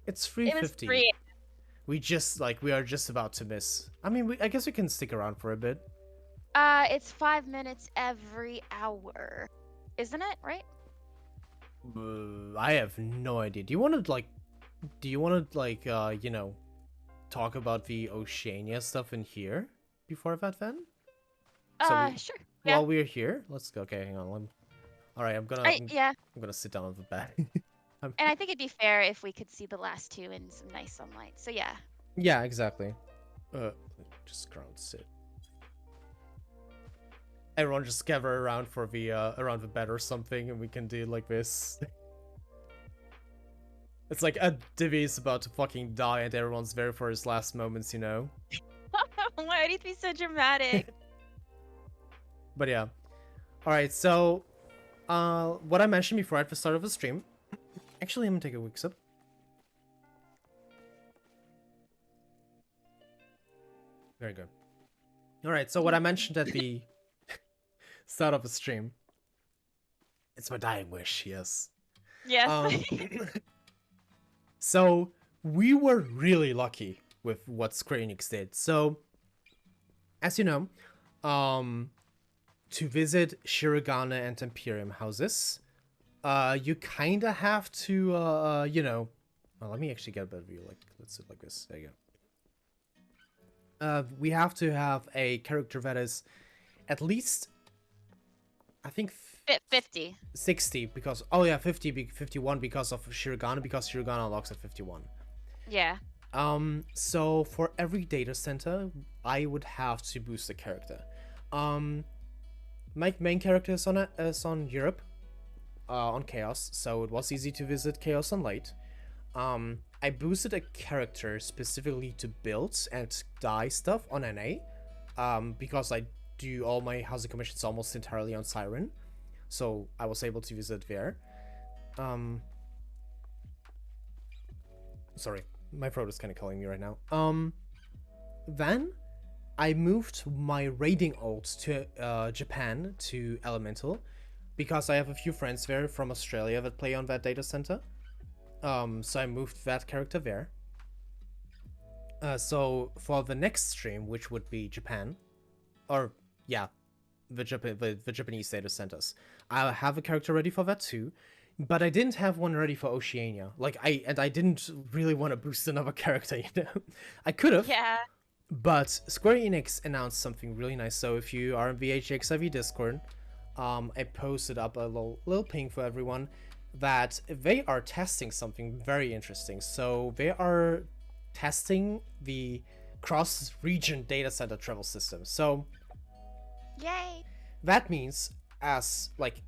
Speaker 1: It's 3:50.
Speaker 2: It was 3.
Speaker 1: We are just about to miss. I mean, I guess we can stick around for a bit.
Speaker 2: It's 5 minutes every hour, isn't it? Right?
Speaker 1: I have no idea. Do you want to you know, talk about the Oceania stuff in here before that then?
Speaker 2: Sure. Yeah.
Speaker 1: While we're here, let's go. Okay, hang on. All right, I'm gonna sit down on the bed.
Speaker 2: And I think it'd be fair if we could see the last two in some nice sunlight. So yeah.
Speaker 1: Yeah, exactly. Just ground sit. Everyone just gather around for the around the bed or something, and we can do it like this. It's like a Divi's about to fucking die, and everyone's there for his last moments, you know.
Speaker 2: Why do you be so dramatic?
Speaker 1: But yeah. All right, so what I mentioned before at the start of the stream. Actually, I'm gonna take a quick sip. Very good. All right, so what I mentioned at the start of the stream. It's my dying wish, yes.
Speaker 2: Yes.
Speaker 1: So we were really lucky with what Square Enix did. So, as you know, to visit Shirogane and Imperium houses, you kind of have to, you know... Well, let me actually get a better view. Like, let's do it like this. There you go. We have to have a character that is at least, I think...
Speaker 2: 50.
Speaker 1: 60, because... Oh, yeah, 51 because of Shirogane, because Shirogane unlocks at 51.
Speaker 2: Yeah.
Speaker 1: So for every data center, I would have to boost a character. My main character is on Europe. On Chaos, so it was easy to visit Chaos on Light. I boosted a character specifically to build and dye stuff on NA, because I do all my housing commissions almost entirely on Siren, so I was able to visit there. Sorry, my throat is kind of calling me right now. Then I moved my raiding ult to Japan, to Elemental, because I have a few friends there from Australia that play on that data center. So I moved that character there. So for the next stream, which would be Japan, or yeah, the Japanese data centers, I'll have a character ready for that too. But I didn't have one ready for Oceania. Like I didn't really want to boost another character, you know. I could have.
Speaker 2: Yeah.
Speaker 1: But Square Enix announced something really nice. So if you are in the HGXIV Discord, I posted up a little ping for everyone that they are testing something very interesting. So they are testing the cross-region data center travel system. So
Speaker 2: Yay!
Speaker 1: that means, as like,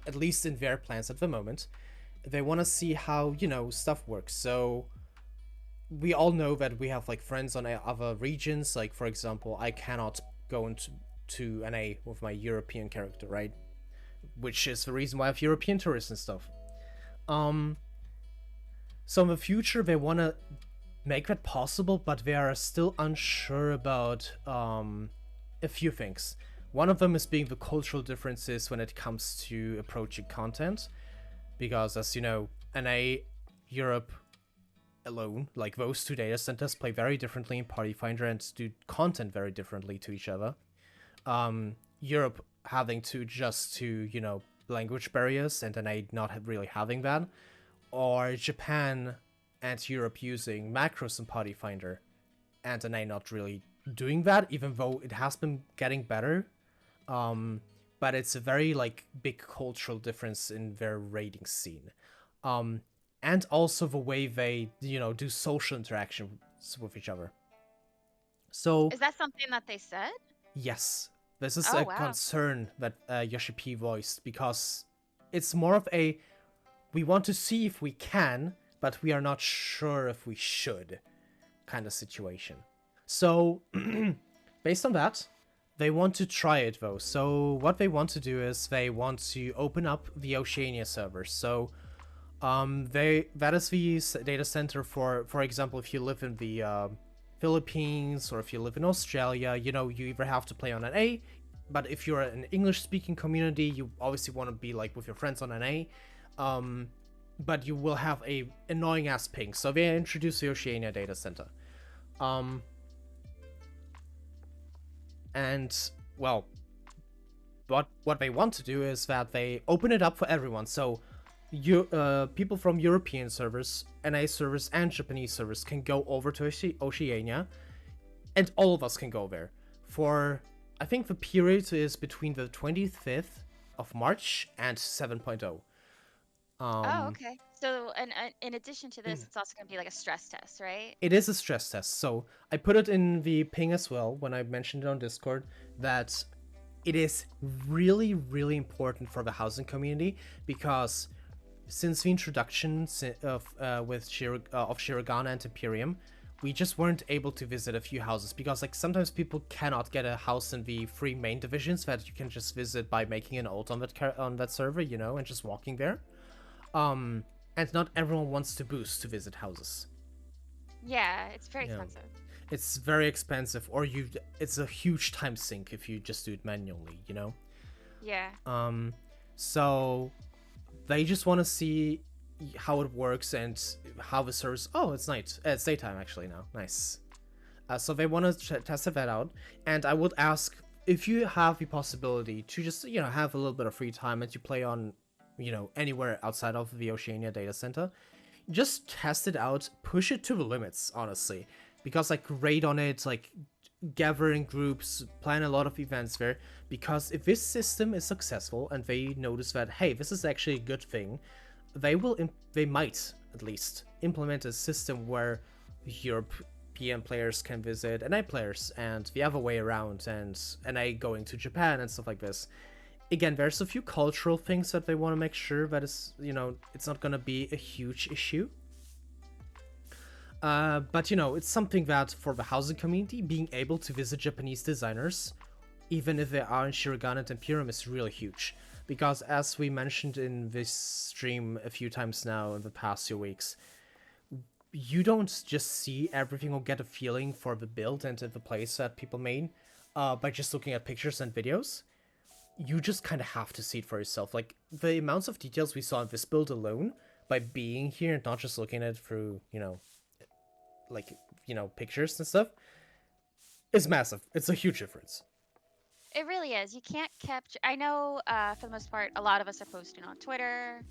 Speaker 1: at least in their plans at the moment, they want to see how, stuff works. So we all know that we have like friends on other regions. Like, for example, I cannot go into to NA with my European character, right? Which is the reason why I have European tourists and stuff. Um, so in the future, they want to make that possible, but they are still unsure about a few things. One of them is being the cultural differences when it comes to approaching content, because as you know, NA, Europe alone, like those two data centers play very differently in Party Finder and do content very differently to each other. Europe having to adjust to, language barriers and NA not really having that, or Japan and Europe using macros in Party Finder and NA not really doing that, even though it has been getting better. But it's a very like big cultural difference in their rating scene. And also the way they, do social interactions with each other. So,
Speaker 2: Is that something that they said?
Speaker 1: yes, this is
Speaker 2: Oh,
Speaker 1: a
Speaker 2: wow.
Speaker 1: concern that Yoshi P voiced, because it's more of a, we want to see if we can, but we are not sure if we should kind of situation. So, based on that, they want to try it though. So, what they want to do is they want to open up the Oceania servers. So, that is the data center for example, if you live in the Philippines or if you live in Australia, you either have to play on an A, but if you're an English-speaking community, you obviously want to be like with your friends on an A. But you will have a annoying ass ping. So they introduce the Oceania data center. And well, what they want to do is that they open it up for everyone. So people from European servers, NA servers, and Japanese servers can go over to Oceania, and all of us can go there. For, I think the period is between the 25th of March and 7.0.
Speaker 2: Oh, okay. So, and in addition to this, it's also going to be like a stress test, right?
Speaker 1: It is a stress test, so I put it in the ping as well when I mentioned it on Discord that it is really, really important for the housing community, because since the introduction of Shirogane and Imperium, we just weren't able to visit a few houses, because like sometimes people cannot get a house in the 3 main divisions that you can just visit by making an ult on that server, and just walking there. And not everyone wants to boost to visit houses.
Speaker 2: Yeah, it's very expensive.
Speaker 1: It's very expensive, or it's a huge time sink if you just do it manually,
Speaker 2: Yeah.
Speaker 1: So they just want to see how it works and how the servers. Oh, it's night. It's daytime actually now. Nice. So they want to test that out, and I would ask if you have the possibility to just have a little bit of free time and you play on anywhere outside of the Oceania data center, just test it out, push it to the limits, honestly, because like raid on it, like gather in groups, plan a lot of events there, because if this system is successful and they notice that, hey, this is actually a good thing, they might at least implement a system where European players can visit NA players and the other way around, and NA going to Japan and stuff like this. Again, there's a few cultural things that they want to make sure that it's not going to be a huge issue. But it's something that for the housing community, being able to visit Japanese designers, even if they are in Shirogane and Imperium, is really huge. Because as we mentioned in this stream a few times now in the past few weeks, you don't just see everything or get a feeling for the build and the place that people made by just looking at pictures and videos. You just kind of have to see it for yourself. Like, the amounts of details we saw in this build alone, by being here and not just looking at it through, pictures and stuff, is massive. It's a huge difference.
Speaker 2: It really is. You can't capture. I know for the most part, a lot of us are posting on Twitter,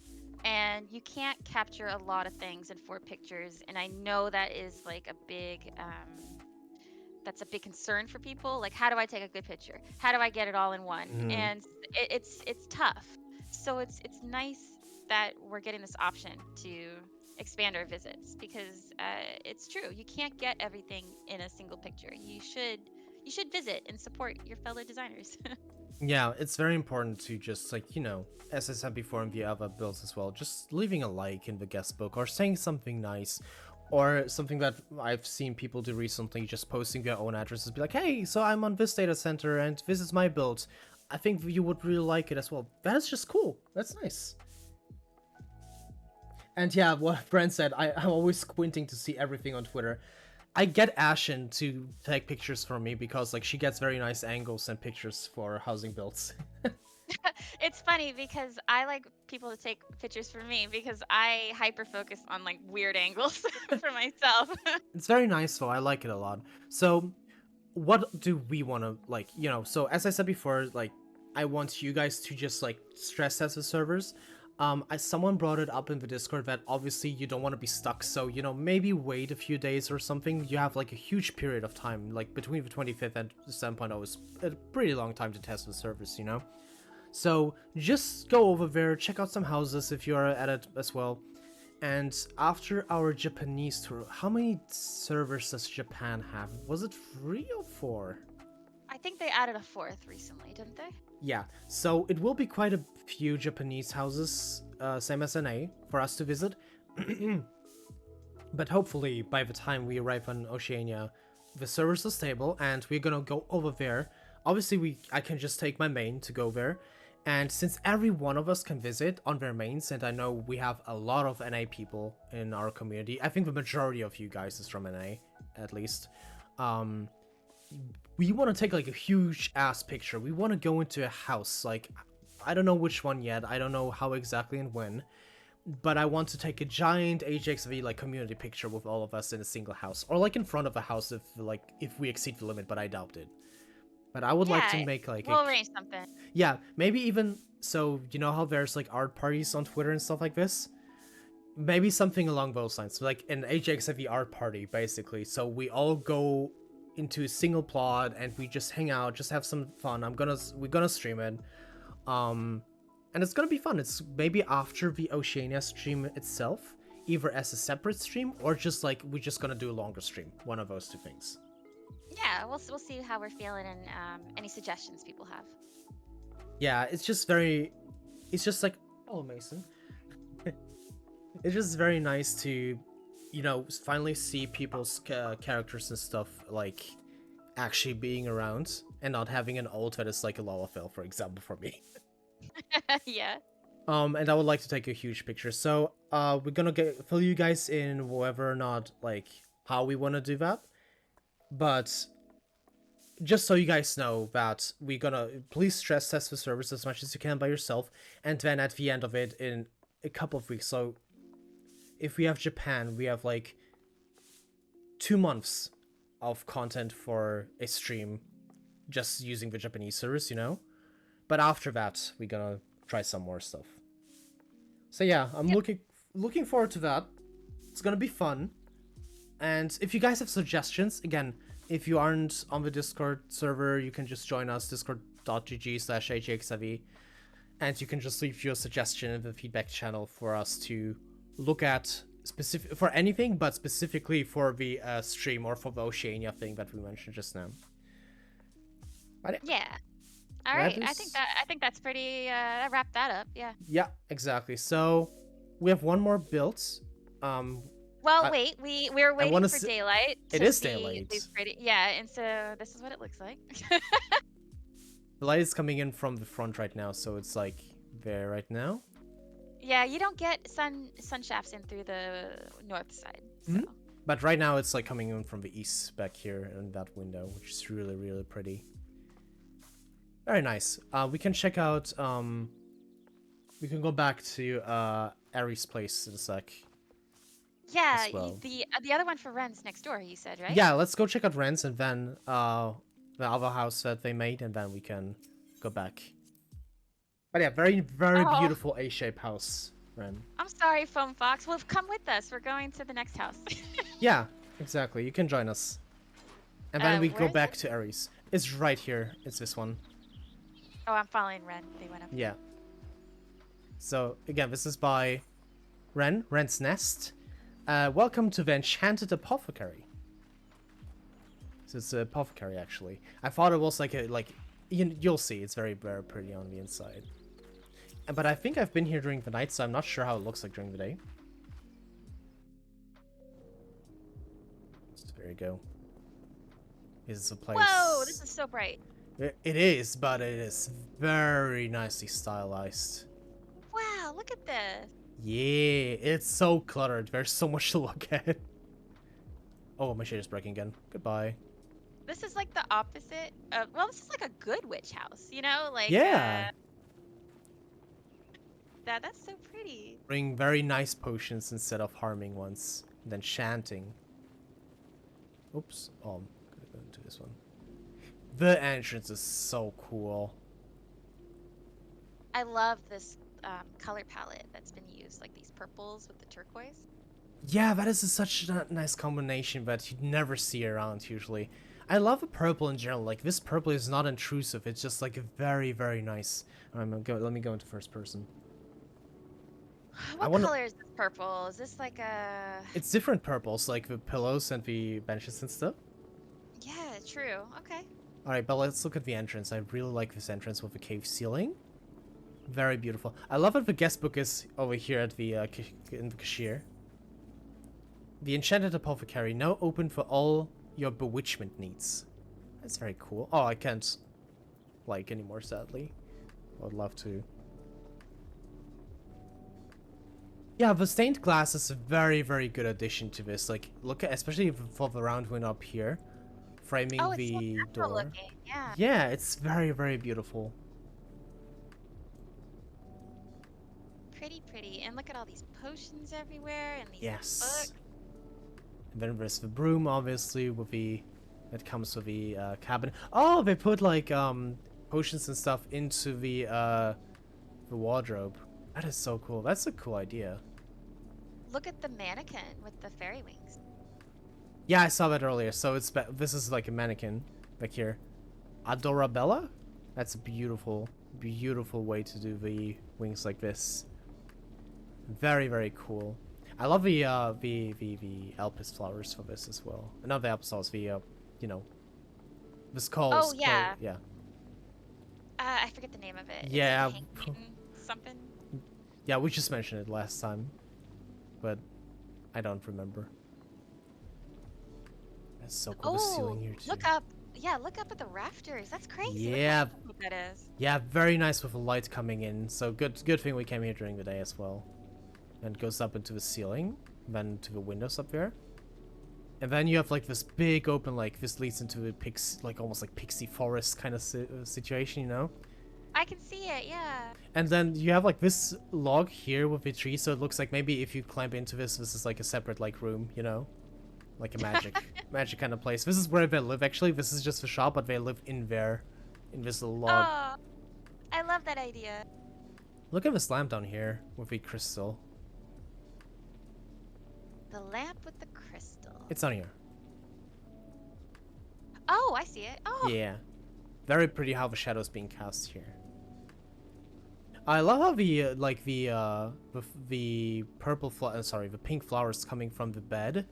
Speaker 2: and you can't capture a lot of things in 4 pictures. And I know that is like a big that's a big concern for people. Like, how do I take a good picture? How do I get it all in one? And it's tough. So it's nice that we're getting this option to expand our visits, because it's true, you can't get everything in a single picture. You should visit and support your fellow designers.
Speaker 1: Yeah, it's very important to just, like, you know, as I said before in the other builds as well, just leaving a like in the guest book or saying something nice, or something that I've seen people do recently, just posting their own addresses, be like, hey, so I'm on this data center and this is my build. I think you would really like it as well. That's just cool. That's nice. And yeah, what Brent said, I'm always squinting to see everything on Twitter. I get Ashen to take pictures for me because, like, she gets very nice angles and pictures for housing builds.
Speaker 2: It's funny because I like people to take pictures for me because I hyper focus on like weird angles for myself.
Speaker 1: It's very nice though, I like it a lot. So, what do we want to, like, you know, so as I said before, like, I want you guys to just, like, stress test the servers. Someone brought it up in the Discord that obviously you don't want to be stuck, so, you know, maybe wait a few days or something. You have, like, a huge period of time, like, between the 25th and 7.0 is a pretty long time to test the servers, you know? So, just go over there, check out some houses if you're at it as well. And after our Japanese tour, how many servers does Japan have? Was it 3 or 4?
Speaker 2: I think they added a 4th recently, didn't they?
Speaker 1: Yeah, so it will be quite a few Japanese houses, same as NA, for us to visit. But hopefully, by the time we arrive on Oceania, the servers are stable, and we're gonna go over there. Obviously, I can just take my main to go there. And since every one of us can visit on their mains, and I know we have a lot of NA people in our community, I think the majority of you guys is from NA, at least. We want to take, like, a huge ass picture. We want to go into a house, like, I don't know which one yet, I don't know how exactly and when, but I want to take a giant HGXIV, like, community picture with all of us in a single house, or, like, in front of a house if we exceed the limit, but I doubt it. But I would like to make, like,
Speaker 2: we'll arrange something.
Speaker 1: Yeah, maybe even, so, you know how there's, like, art parties on Twitter and stuff like this? Maybe something along those lines, like an HGXIV art party, basically, so we all go into a single plot and we just hang out, just have some fun. We're gonna stream it, and it's gonna be fun. It's maybe after the Oceania stream itself, either as a separate stream or just, like, we're just gonna do a longer stream. One of those two things.
Speaker 2: Yeah, we'll see how we're feeling and any suggestions people have.
Speaker 1: Yeah, it's just like, oh, Mason. It's just very nice to, you know, finally see people's characters and stuff, like, actually being around and not having an ult that is like a Lavender, for example, for me.
Speaker 2: Yeah.
Speaker 1: And I would like to take a huge picture. So, we're gonna fill you guys in whether or not, like, how we want to do that. But just so you guys know that we're gonna, please stress test the servers as much as you can by yourself, and then at the end of it, in a couple of weeks, so if we have Japan, we have, like, 2 months of content for a stream just using the Japanese servers, you know? But after that, we're gonna try some more stuff. So yeah, I'm looking forward to that. It's gonna be fun. And if you guys have suggestions, again, if you aren't on the Discord server, you can just join us, discord.gg/HGXIV, and you can just leave your suggestion in the feedback channel for us to look at specific for anything, but specifically for the stream or for the Oceania thing that we mentioned just now. But
Speaker 2: yeah. All right. I think that's pretty. Wrap that up. Yeah.
Speaker 1: Yeah, exactly. So we have one more build.
Speaker 2: Well, wait. We're waiting for daylight.
Speaker 1: It is daylight.
Speaker 2: Yeah, and so this is what it looks like.
Speaker 1: The light is coming in from the front right now, so it's like there right now.
Speaker 2: Yeah, you don't get sun shafts in through the north side. So.
Speaker 1: Mm-hmm. But right now it's like coming in from the east back here in that window, which is really, really pretty. Very nice. We can check out. We can go back to Aries' place in a sec.
Speaker 2: Yeah,
Speaker 1: well.
Speaker 2: the other one for Wren's next door, you said, right?
Speaker 1: Yeah, let's go check out Wren's and then the other house that they made, and then we can go back. But yeah, very, very beautiful A-shaped house, Wren.
Speaker 2: I'm sorry, Foam Fox. Well, come with us. We're going to the next house.
Speaker 1: Yeah, exactly. You can join us. And then we go back to Aries. It's right here. It's this one.
Speaker 2: Oh, I'm following Wren. They went up.
Speaker 1: Yeah. So, again, this is by Wren's Nest. Welcome to the Enchanted Apothecary. So it's a apothecary, actually. I thought it was like a, you'll see, it's very, very pretty on the inside. But I think I've been here during the night, so I'm not sure how it looks like during the day. So there you go. This is a place...
Speaker 2: Whoa, this is so bright.
Speaker 1: It is, but it is very nicely stylized.
Speaker 2: Wow, look at this.
Speaker 1: Yeah, it's so cluttered. There's so much to look at. Oh, my shade is breaking again. Goodbye.
Speaker 2: This is like the opposite of, well, this is like a good witch house, you know? Like,
Speaker 1: Yeah.
Speaker 2: That's so pretty.
Speaker 1: Bring very nice potions instead of harming ones. And then chanting. Oops. Oh, I'm gonna go into this one. The entrance is so cool.
Speaker 2: I love this color palette that's been used, like these purples with the turquoise.
Speaker 1: Yeah, that is such a nice combination that you'd never see around usually. I love the purple in general. Like, this purple is not intrusive. It's just like very, very nice. Let me go into first person.
Speaker 2: What color is this purple? Is this like a...
Speaker 1: It's different purples, like the pillows and the benches and stuff.
Speaker 2: Yeah, true. Okay.
Speaker 1: Alright, but let's look at the entrance. I really like this entrance with the cave ceiling. Very beautiful. I love that the guest book is over here at the in the cashier. The Enchanted Apothecary, now open for all your bewitchment needs. That's very cool. Oh, I can't like anymore, sadly. I would love to. Yeah, the stained glass is a very, very good addition to this. Like, look at, especially for the round window up here, framing the door.
Speaker 2: Looking. Yeah.
Speaker 1: Yeah, it's very, very beautiful.
Speaker 2: Pretty, pretty. And look at all these potions everywhere and these
Speaker 1: Yes.
Speaker 2: books.
Speaker 1: And then there's the broom, obviously, with the that comes with the cabin. Oh, they put like potions and stuff into the wardrobe. That is so cool. That's a cool idea.
Speaker 2: Look at the mannequin with the fairy wings.
Speaker 1: Yeah, I saw that earlier. So it's this is like a mannequin back here. Adorabella? That's a beautiful, beautiful way to do the wings like this. Very, very cool. I love the Alpis flowers for this as well. Not the Alpis flowers, the you know, the skulls.
Speaker 2: Oh yeah.
Speaker 1: Yeah.
Speaker 2: I forget the name of it.
Speaker 1: Yeah.
Speaker 2: Something.
Speaker 1: Yeah, we just mentioned it last time, but I don't remember. That's so cool. The ceiling here too.
Speaker 2: Look up. Yeah, look up at the rafters. That's crazy.
Speaker 1: Yeah.
Speaker 2: Look how that is.
Speaker 1: Yeah, very nice with the light coming in. So good thing we came here during the day as well. And it goes up into the ceiling, then to the windows up there. And then you have like this big open, like this leads into a like almost like pixie forest kind of situation, you know?
Speaker 2: I can see it, yeah.
Speaker 1: And then you have like this log here with the tree, so it looks like maybe if you climb into this is like a separate like room, you know? Like a magic kind of place. This is where they live actually. This is just a shop, but they live in there, in this little log.
Speaker 2: Oh, I love that idea.
Speaker 1: Look at this lamp down here with the crystal.
Speaker 2: The lamp with the crystal.
Speaker 1: It's on here.
Speaker 2: Oh, I see it. Oh.
Speaker 1: Yeah. Very pretty how the shadow's being cast here. I love how the the purple the pink flowers coming from the bed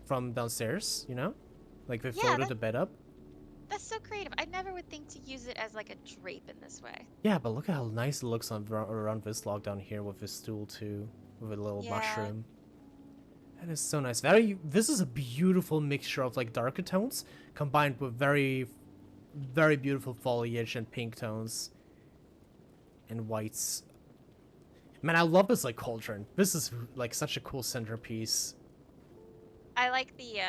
Speaker 1: from downstairs, you know? Like they floated the bed up.
Speaker 2: That's so creative. I never would think to use it as like a drape in this way.
Speaker 1: Yeah, but look at how nice it looks on around this log down here with this stool too, with a little mushroom. That is so nice. This is a beautiful mixture of like darker tones combined with very, very beautiful foliage and pink tones and whites. Man, I love this like cauldron. This is like such a cool centerpiece.
Speaker 2: I like the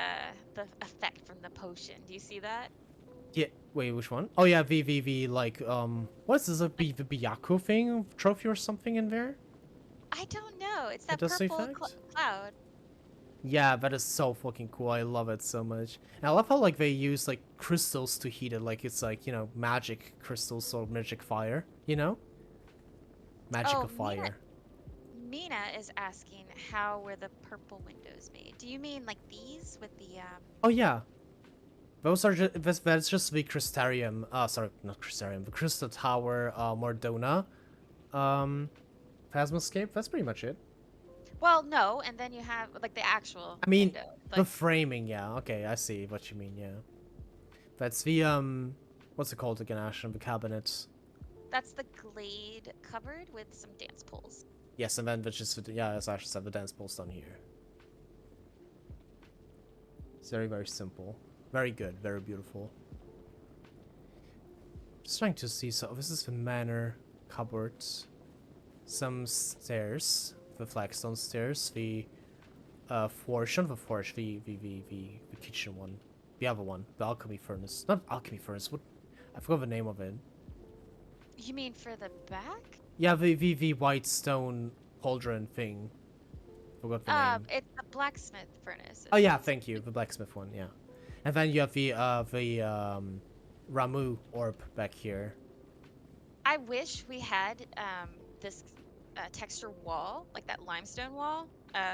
Speaker 2: effect from the potion. Do you see that?
Speaker 1: Yeah. Wait, which one? Oh yeah, the like what's this? The Byaku thing, trophy or something in there?
Speaker 2: I don't know. It's that purple cloud.
Speaker 1: Yeah, that is so fucking cool. I love it so much. And I love how like they use like crystals to heat it, like it's like, you know, magic crystals or magic fire, you know? Magic of fire.
Speaker 2: Mina is asking how were the purple windows made? Do you mean like these with the
Speaker 1: Oh yeah. Those are just that's just the Crystarium. Sorry, not Crystarium. The Crystal Tower, Mordona, Phasmoscape. That's pretty much it.
Speaker 2: Well, no, and then you have like the actual
Speaker 1: I mean,
Speaker 2: window.
Speaker 1: the
Speaker 2: Like
Speaker 1: framing, yeah. Okay, I see what you mean, yeah. That's the, what's it called again, Ashen? The cabinet.
Speaker 2: that's the Glade cupboard with some dance poles.
Speaker 1: Yes, and then which is, yeah, as Ashen said, the dance pole's done here. It's very, very simple. Very good, very beautiful. Just trying to see, so this is the manor cupboard. Some stairs, the flagstone stairs, the forge, not the forge, the kitchen one. The other one, the alchemy furnace. Not alchemy furnace, what? I forgot the name of it.
Speaker 2: You mean for the back?
Speaker 1: Yeah, the white stone cauldron thing. Forgot the name.
Speaker 2: It's the blacksmith furnace.
Speaker 1: Oh yeah, thank you, the blacksmith one, yeah. And then you have the Ramu orb back here.
Speaker 2: I wish we had this texture wall, like that limestone wall,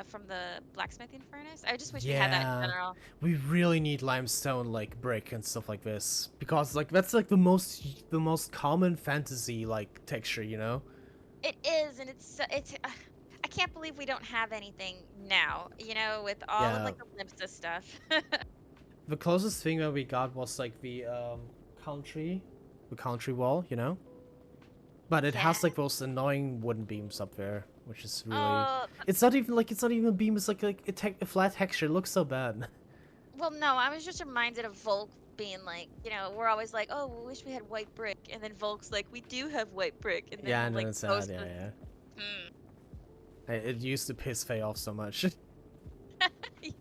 Speaker 2: from the blacksmithing furnace. I just wish we had that in general.
Speaker 1: We really need limestone like brick and stuff like this because like that's like the most common fantasy like texture, you know?
Speaker 2: It is, and it's. I can't believe we don't have anything now. You know, with all of
Speaker 1: Yeah.
Speaker 2: like the Limsa stuff.
Speaker 1: The closest thing that we got was like the country wall, you know? But it has
Speaker 2: Yeah.
Speaker 1: like those annoying wooden beams up there, which is really.
Speaker 2: Oh,
Speaker 1: It's not even a beam. It's like a flat texture. It looks so bad.
Speaker 2: well, no, I was just reminded of Volk being like, you know, we're always like, oh, we wish we had white brick, and then Volk's like, we do have white brick, and then
Speaker 1: Yeah,
Speaker 2: he,
Speaker 1: and then
Speaker 2: like
Speaker 1: it's
Speaker 2: goes
Speaker 1: sad.
Speaker 2: to-
Speaker 1: Yeah,
Speaker 2: Hmm.
Speaker 1: yeah. It used to piss Faye off so much.
Speaker 2: Yeah.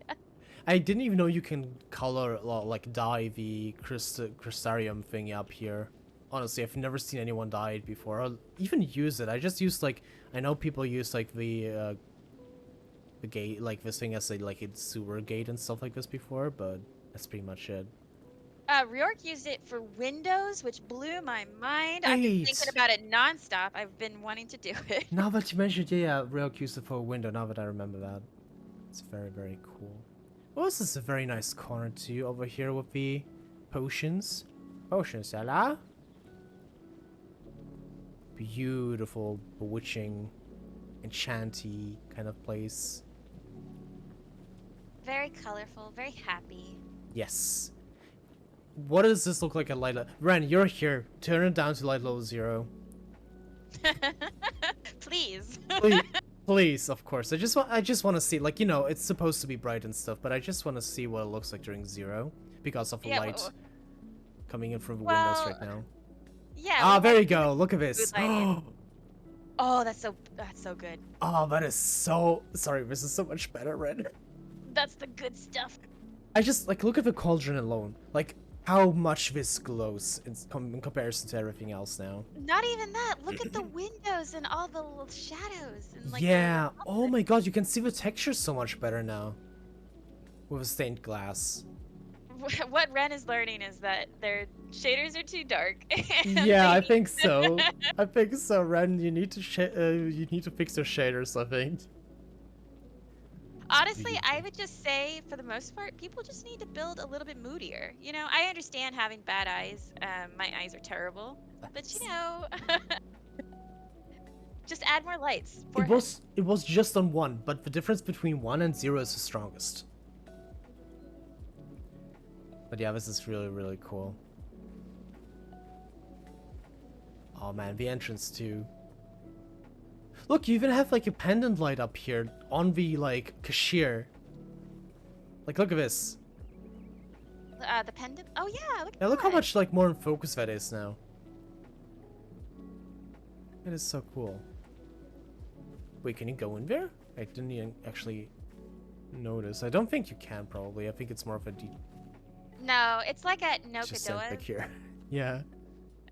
Speaker 1: I didn't even know you can color like dye the crystarium thing up here. Honestly, I've never seen anyone dye it before, or even use it. I just used like I know people use like the gate, like this thing as a like a sewer gate and stuff like this before, but that's pretty much it.
Speaker 2: Riork used it for Windows, which blew my mind. I've been thinking
Speaker 1: Wait!
Speaker 2: about it nonstop. I've been wanting to do it.
Speaker 1: Now that you mentioned, yeah, real used it for a window. Now that I remember that, it's very very cool. Oh, this is a very nice corner too over here with the potions. Potions, la. Beautiful, bewitching, enchanty kind of place.
Speaker 2: Very colorful, very happy.
Speaker 1: Yes. What does this look like at light level? Wren, you're here. Turn it down to light level 0.
Speaker 2: Please.
Speaker 1: Please, please, of course. I just want to see, like, you know, it's supposed to be bright and stuff, but I just want to see what it looks like during 0 because of the
Speaker 2: Yeah,
Speaker 1: light coming in from the windows
Speaker 2: well,
Speaker 1: right now.
Speaker 2: Yeah.
Speaker 1: Ah,
Speaker 2: we
Speaker 1: there
Speaker 2: want
Speaker 1: you go. Look at this.
Speaker 2: good lighting. Oh, that's so good.
Speaker 1: Oh, that is so. Sorry, this is so much better, Wren.
Speaker 2: That's the good stuff.
Speaker 1: I just like look at the cauldron alone. Like how much this glows in comparison to everything else now.
Speaker 2: Not even that. Look at the windows and all the little shadows and like.
Speaker 1: Yeah. Oh my god, you can see the texture so much better now. With a stained glass.
Speaker 2: What Wren is learning is that their shaders are too dark. and
Speaker 1: Yeah, I
Speaker 2: they-
Speaker 1: think so. I think so, Ren. You need to fix your shaders, I think.
Speaker 2: Honestly, I would just say, for the most part, people just need to build a little bit moodier. You know, I understand having bad eyes. My eyes are terrible, but you know, just add more lights.
Speaker 1: It was just on 1, but the difference between 1 and 0 is the strongest. But yeah, this is really, really cool. Oh man, the entrance too. Look, you even have like a pendant light up here on the like cashier. Like, look at this.
Speaker 2: The pendant. Oh yeah, look at
Speaker 1: Yeah, look how
Speaker 2: that.
Speaker 1: much like more in focus that is now. It is so cool. Wait, can you go in there? I didn't even actually notice. I don't think you can probably. I think it's more of a
Speaker 2: No, it's like at
Speaker 1: just sent
Speaker 2: Nokadoa.
Speaker 1: back here. Yeah.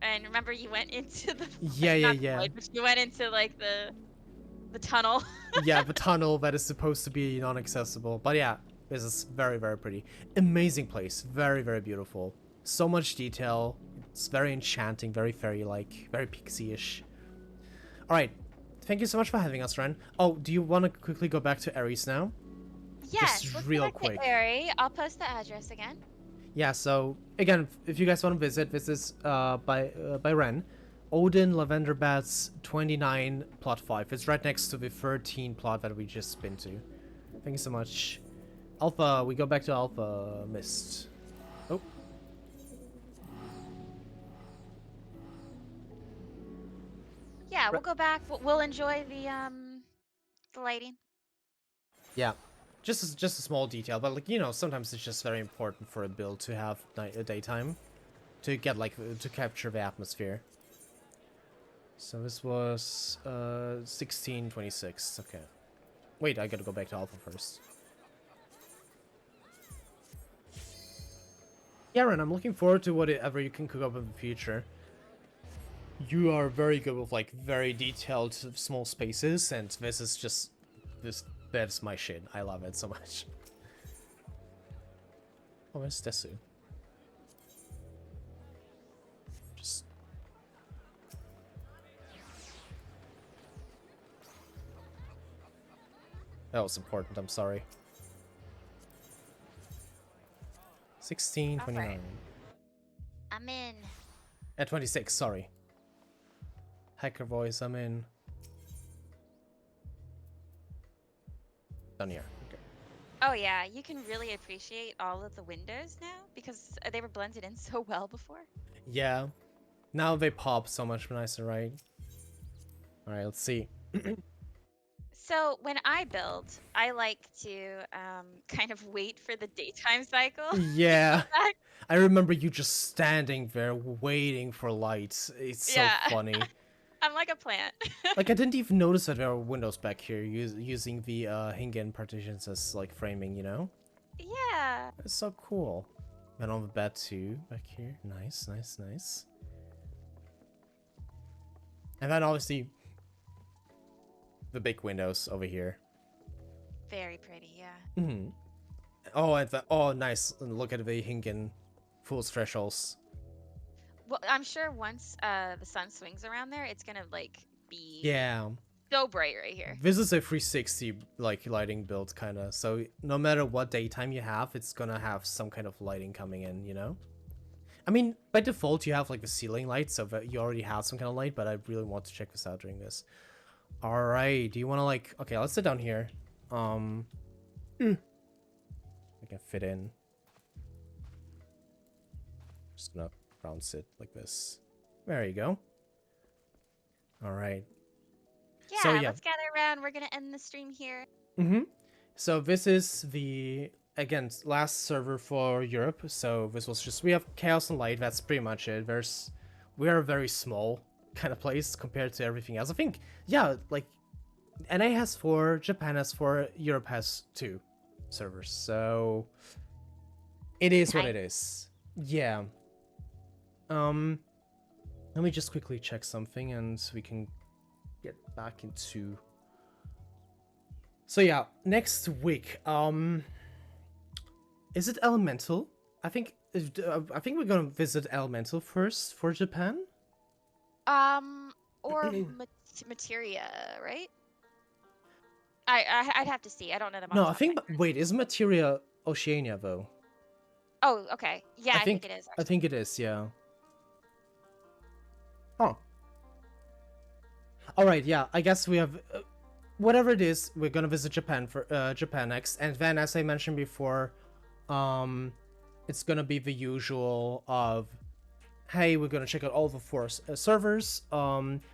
Speaker 2: And remember, you went into the
Speaker 1: Yeah,
Speaker 2: not the
Speaker 1: yeah.
Speaker 2: void, but you went into like the tunnel.
Speaker 1: Yeah, the tunnel that is supposed to be non-accessible. But yeah, this is very, very pretty. Amazing place. Very, very beautiful. So much detail. It's very enchanting, very fairy-like, very pixie-ish. Alright, thank you so much for having us, Ren. Oh, do you want to quickly go back to Ares now?
Speaker 2: Yes,
Speaker 1: Just
Speaker 2: let's
Speaker 1: real
Speaker 2: go back
Speaker 1: quick.
Speaker 2: to Airy. I'll post the address again.
Speaker 1: Yeah, so again, if you guys want to visit, this is by Ren. Odin Lavender Bats 29 plot 5. It's right next to the 13 plot that we just been to. Thank you so much. Alpha, we go back to Alpha Mist. Oh.
Speaker 2: Yeah, we'll go back. We'll enjoy the lighting.
Speaker 1: Yeah. Just a small detail, but like, you know, sometimes it's just very important for a build to have daytime to get like to capture the atmosphere. So this was 1626. Okay. Wait, I gotta go back to Alpha first. Yeah, Ren, I'm looking forward to whatever you can cook up in the future. You are very good with like very detailed small spaces, and this is just that's my shit. I love it so much. Oh, where's Desu? Just that was important. I'm sorry. 1629.
Speaker 2: Alright. I'm in.
Speaker 1: At 26. Sorry. Hacker voice. I'm in. Done here. Okay.
Speaker 2: Oh yeah, you can really appreciate all of the windows now because they were blended in so well before.
Speaker 1: Yeah. Now they pop so much nicer, right? All right. Let's see.
Speaker 2: So when I build, I like to kind of wait for the daytime cycle.
Speaker 1: Yeah. I remember you just standing there waiting for lights. It's so funny.
Speaker 2: I'm like a plant.
Speaker 1: Like, I didn't even notice that there are windows back here using the Hingen partitions as, like, framing, you know?
Speaker 2: Yeah.
Speaker 1: It's so cool. And on the bed, too, back here. Nice, nice, nice. And then, obviously, the big windows over here.
Speaker 2: Very pretty, yeah.
Speaker 1: Mm-hmm. Oh, and oh, nice. Look at the Hingen fool's thresholds.
Speaker 2: Well, I'm sure once the sun swings around there, it's gonna like be so bright right here.
Speaker 1: This is a 360 like lighting build kind of, so no matter what daytime you have, it's gonna have some kind of lighting coming in, you know? I mean, by default you have like the ceiling light, so that you already have some kind of light, but I really want to check this out during this. All right, do you want to like, okay, let's sit down here. I can fit in. Just gonna round sit like this. There you go. All right.
Speaker 2: Yeah,
Speaker 1: so,
Speaker 2: let's gather around. We're gonna end the stream here.
Speaker 1: So this is the, again, last server for Europe. So this was just, we have Chaos and Light. That's pretty much it. We are a very small kind of place compared to everything else. I think, yeah, like NA has 4, Japan has 4, Europe has 2 servers. So it is what it is. Yeah. Let me just quickly check something and we can get back into. So yeah, next week. Is it Elemental? I think we're gonna visit Elemental first for Japan.
Speaker 2: Or Materia, right? I'd have to see. I don't know them.
Speaker 1: No, I think. Wait, is Materia Oceania though?
Speaker 2: Oh, okay. Yeah, I think it is.
Speaker 1: Actually. I think it is. Yeah. Oh. All right. Yeah. I guess we have. Whatever it is, we're gonna visit Japan for Japan next, and then, as I mentioned before, it's gonna be the usual of, hey, we're gonna check out all the 4 servers.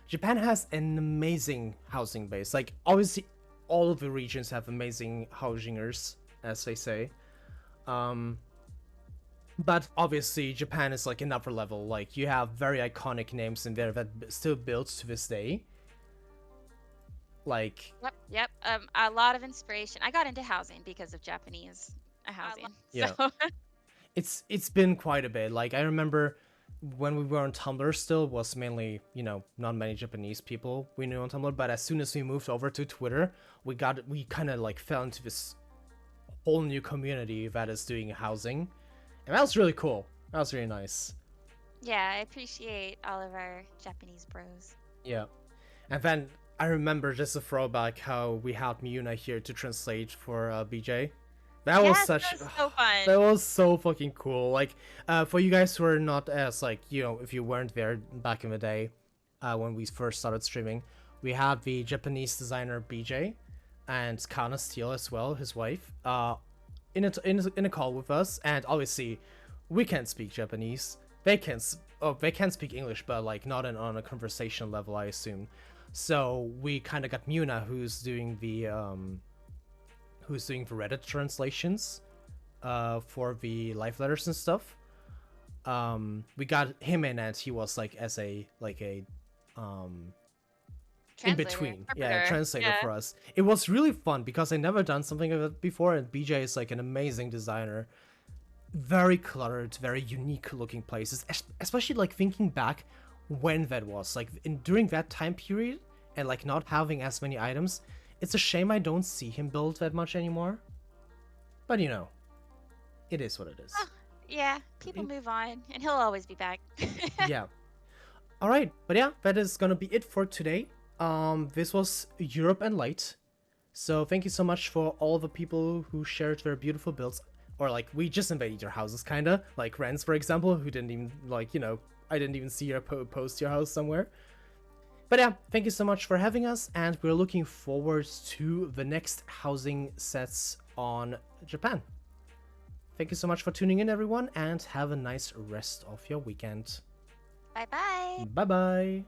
Speaker 1: Japan has an amazing housing base. Like, obviously, all of the regions have amazing housingers, as they say. But obviously, Japan is like an upper level. Like, you have very iconic names in there that still builds to this day. Like,
Speaker 2: yep. A lot of inspiration. I got into housing because of Japanese housing.
Speaker 1: Yeah. It's been quite a bit. Like, I remember when we were on Tumblr still, was mainly, you know, not many Japanese people we knew on Tumblr, but as soon as we moved over to Twitter, we kind of like fell into this whole new community that is doing housing. And that was really cool. That was really nice.
Speaker 2: Yeah, I appreciate all of our Japanese bros.
Speaker 1: Yeah. And then I remember, just a throwback, how we had Miyuna here to translate for BJ. That was so fun. That was so fucking cool. Like, for you guys who are not as, like, you know, if you weren't there back in the day, when we first started streaming. We had the Japanese designer BJ and Kana Steele as well, his wife, in a call with us. And obviously, we can't speak Japanese. They can speak English, but like not on a conversation level, I assume. So we kind of got Muna, who's doing the Reddit translations for the live letters and stuff. We got him in, and he was like as a in between, translator for us. It was really fun because I never done something of it before, and BJ is like an amazing designer. Very cluttered, very unique looking places, especially like thinking back when that was like during that time period, and like not having as many items. It's a shame I don't see him build that much anymore, but you know, it is what it is.
Speaker 2: Yeah, people move on, and he'll always be back.
Speaker 1: Yeah. All right, but yeah, that is gonna be it for today. This was Europe and Light. So thank you so much for all the people who shared their beautiful builds, or like we just invaded your houses, kinda like Wren's, for example, who didn't even like, you know, I didn't even see your post your house somewhere. But yeah, thank you so much for having us, and we're looking forward to the next housing sets on Japan. Thank you so much for tuning in, everyone, and have a nice rest of your weekend.
Speaker 2: Bye-bye.
Speaker 1: Bye-bye.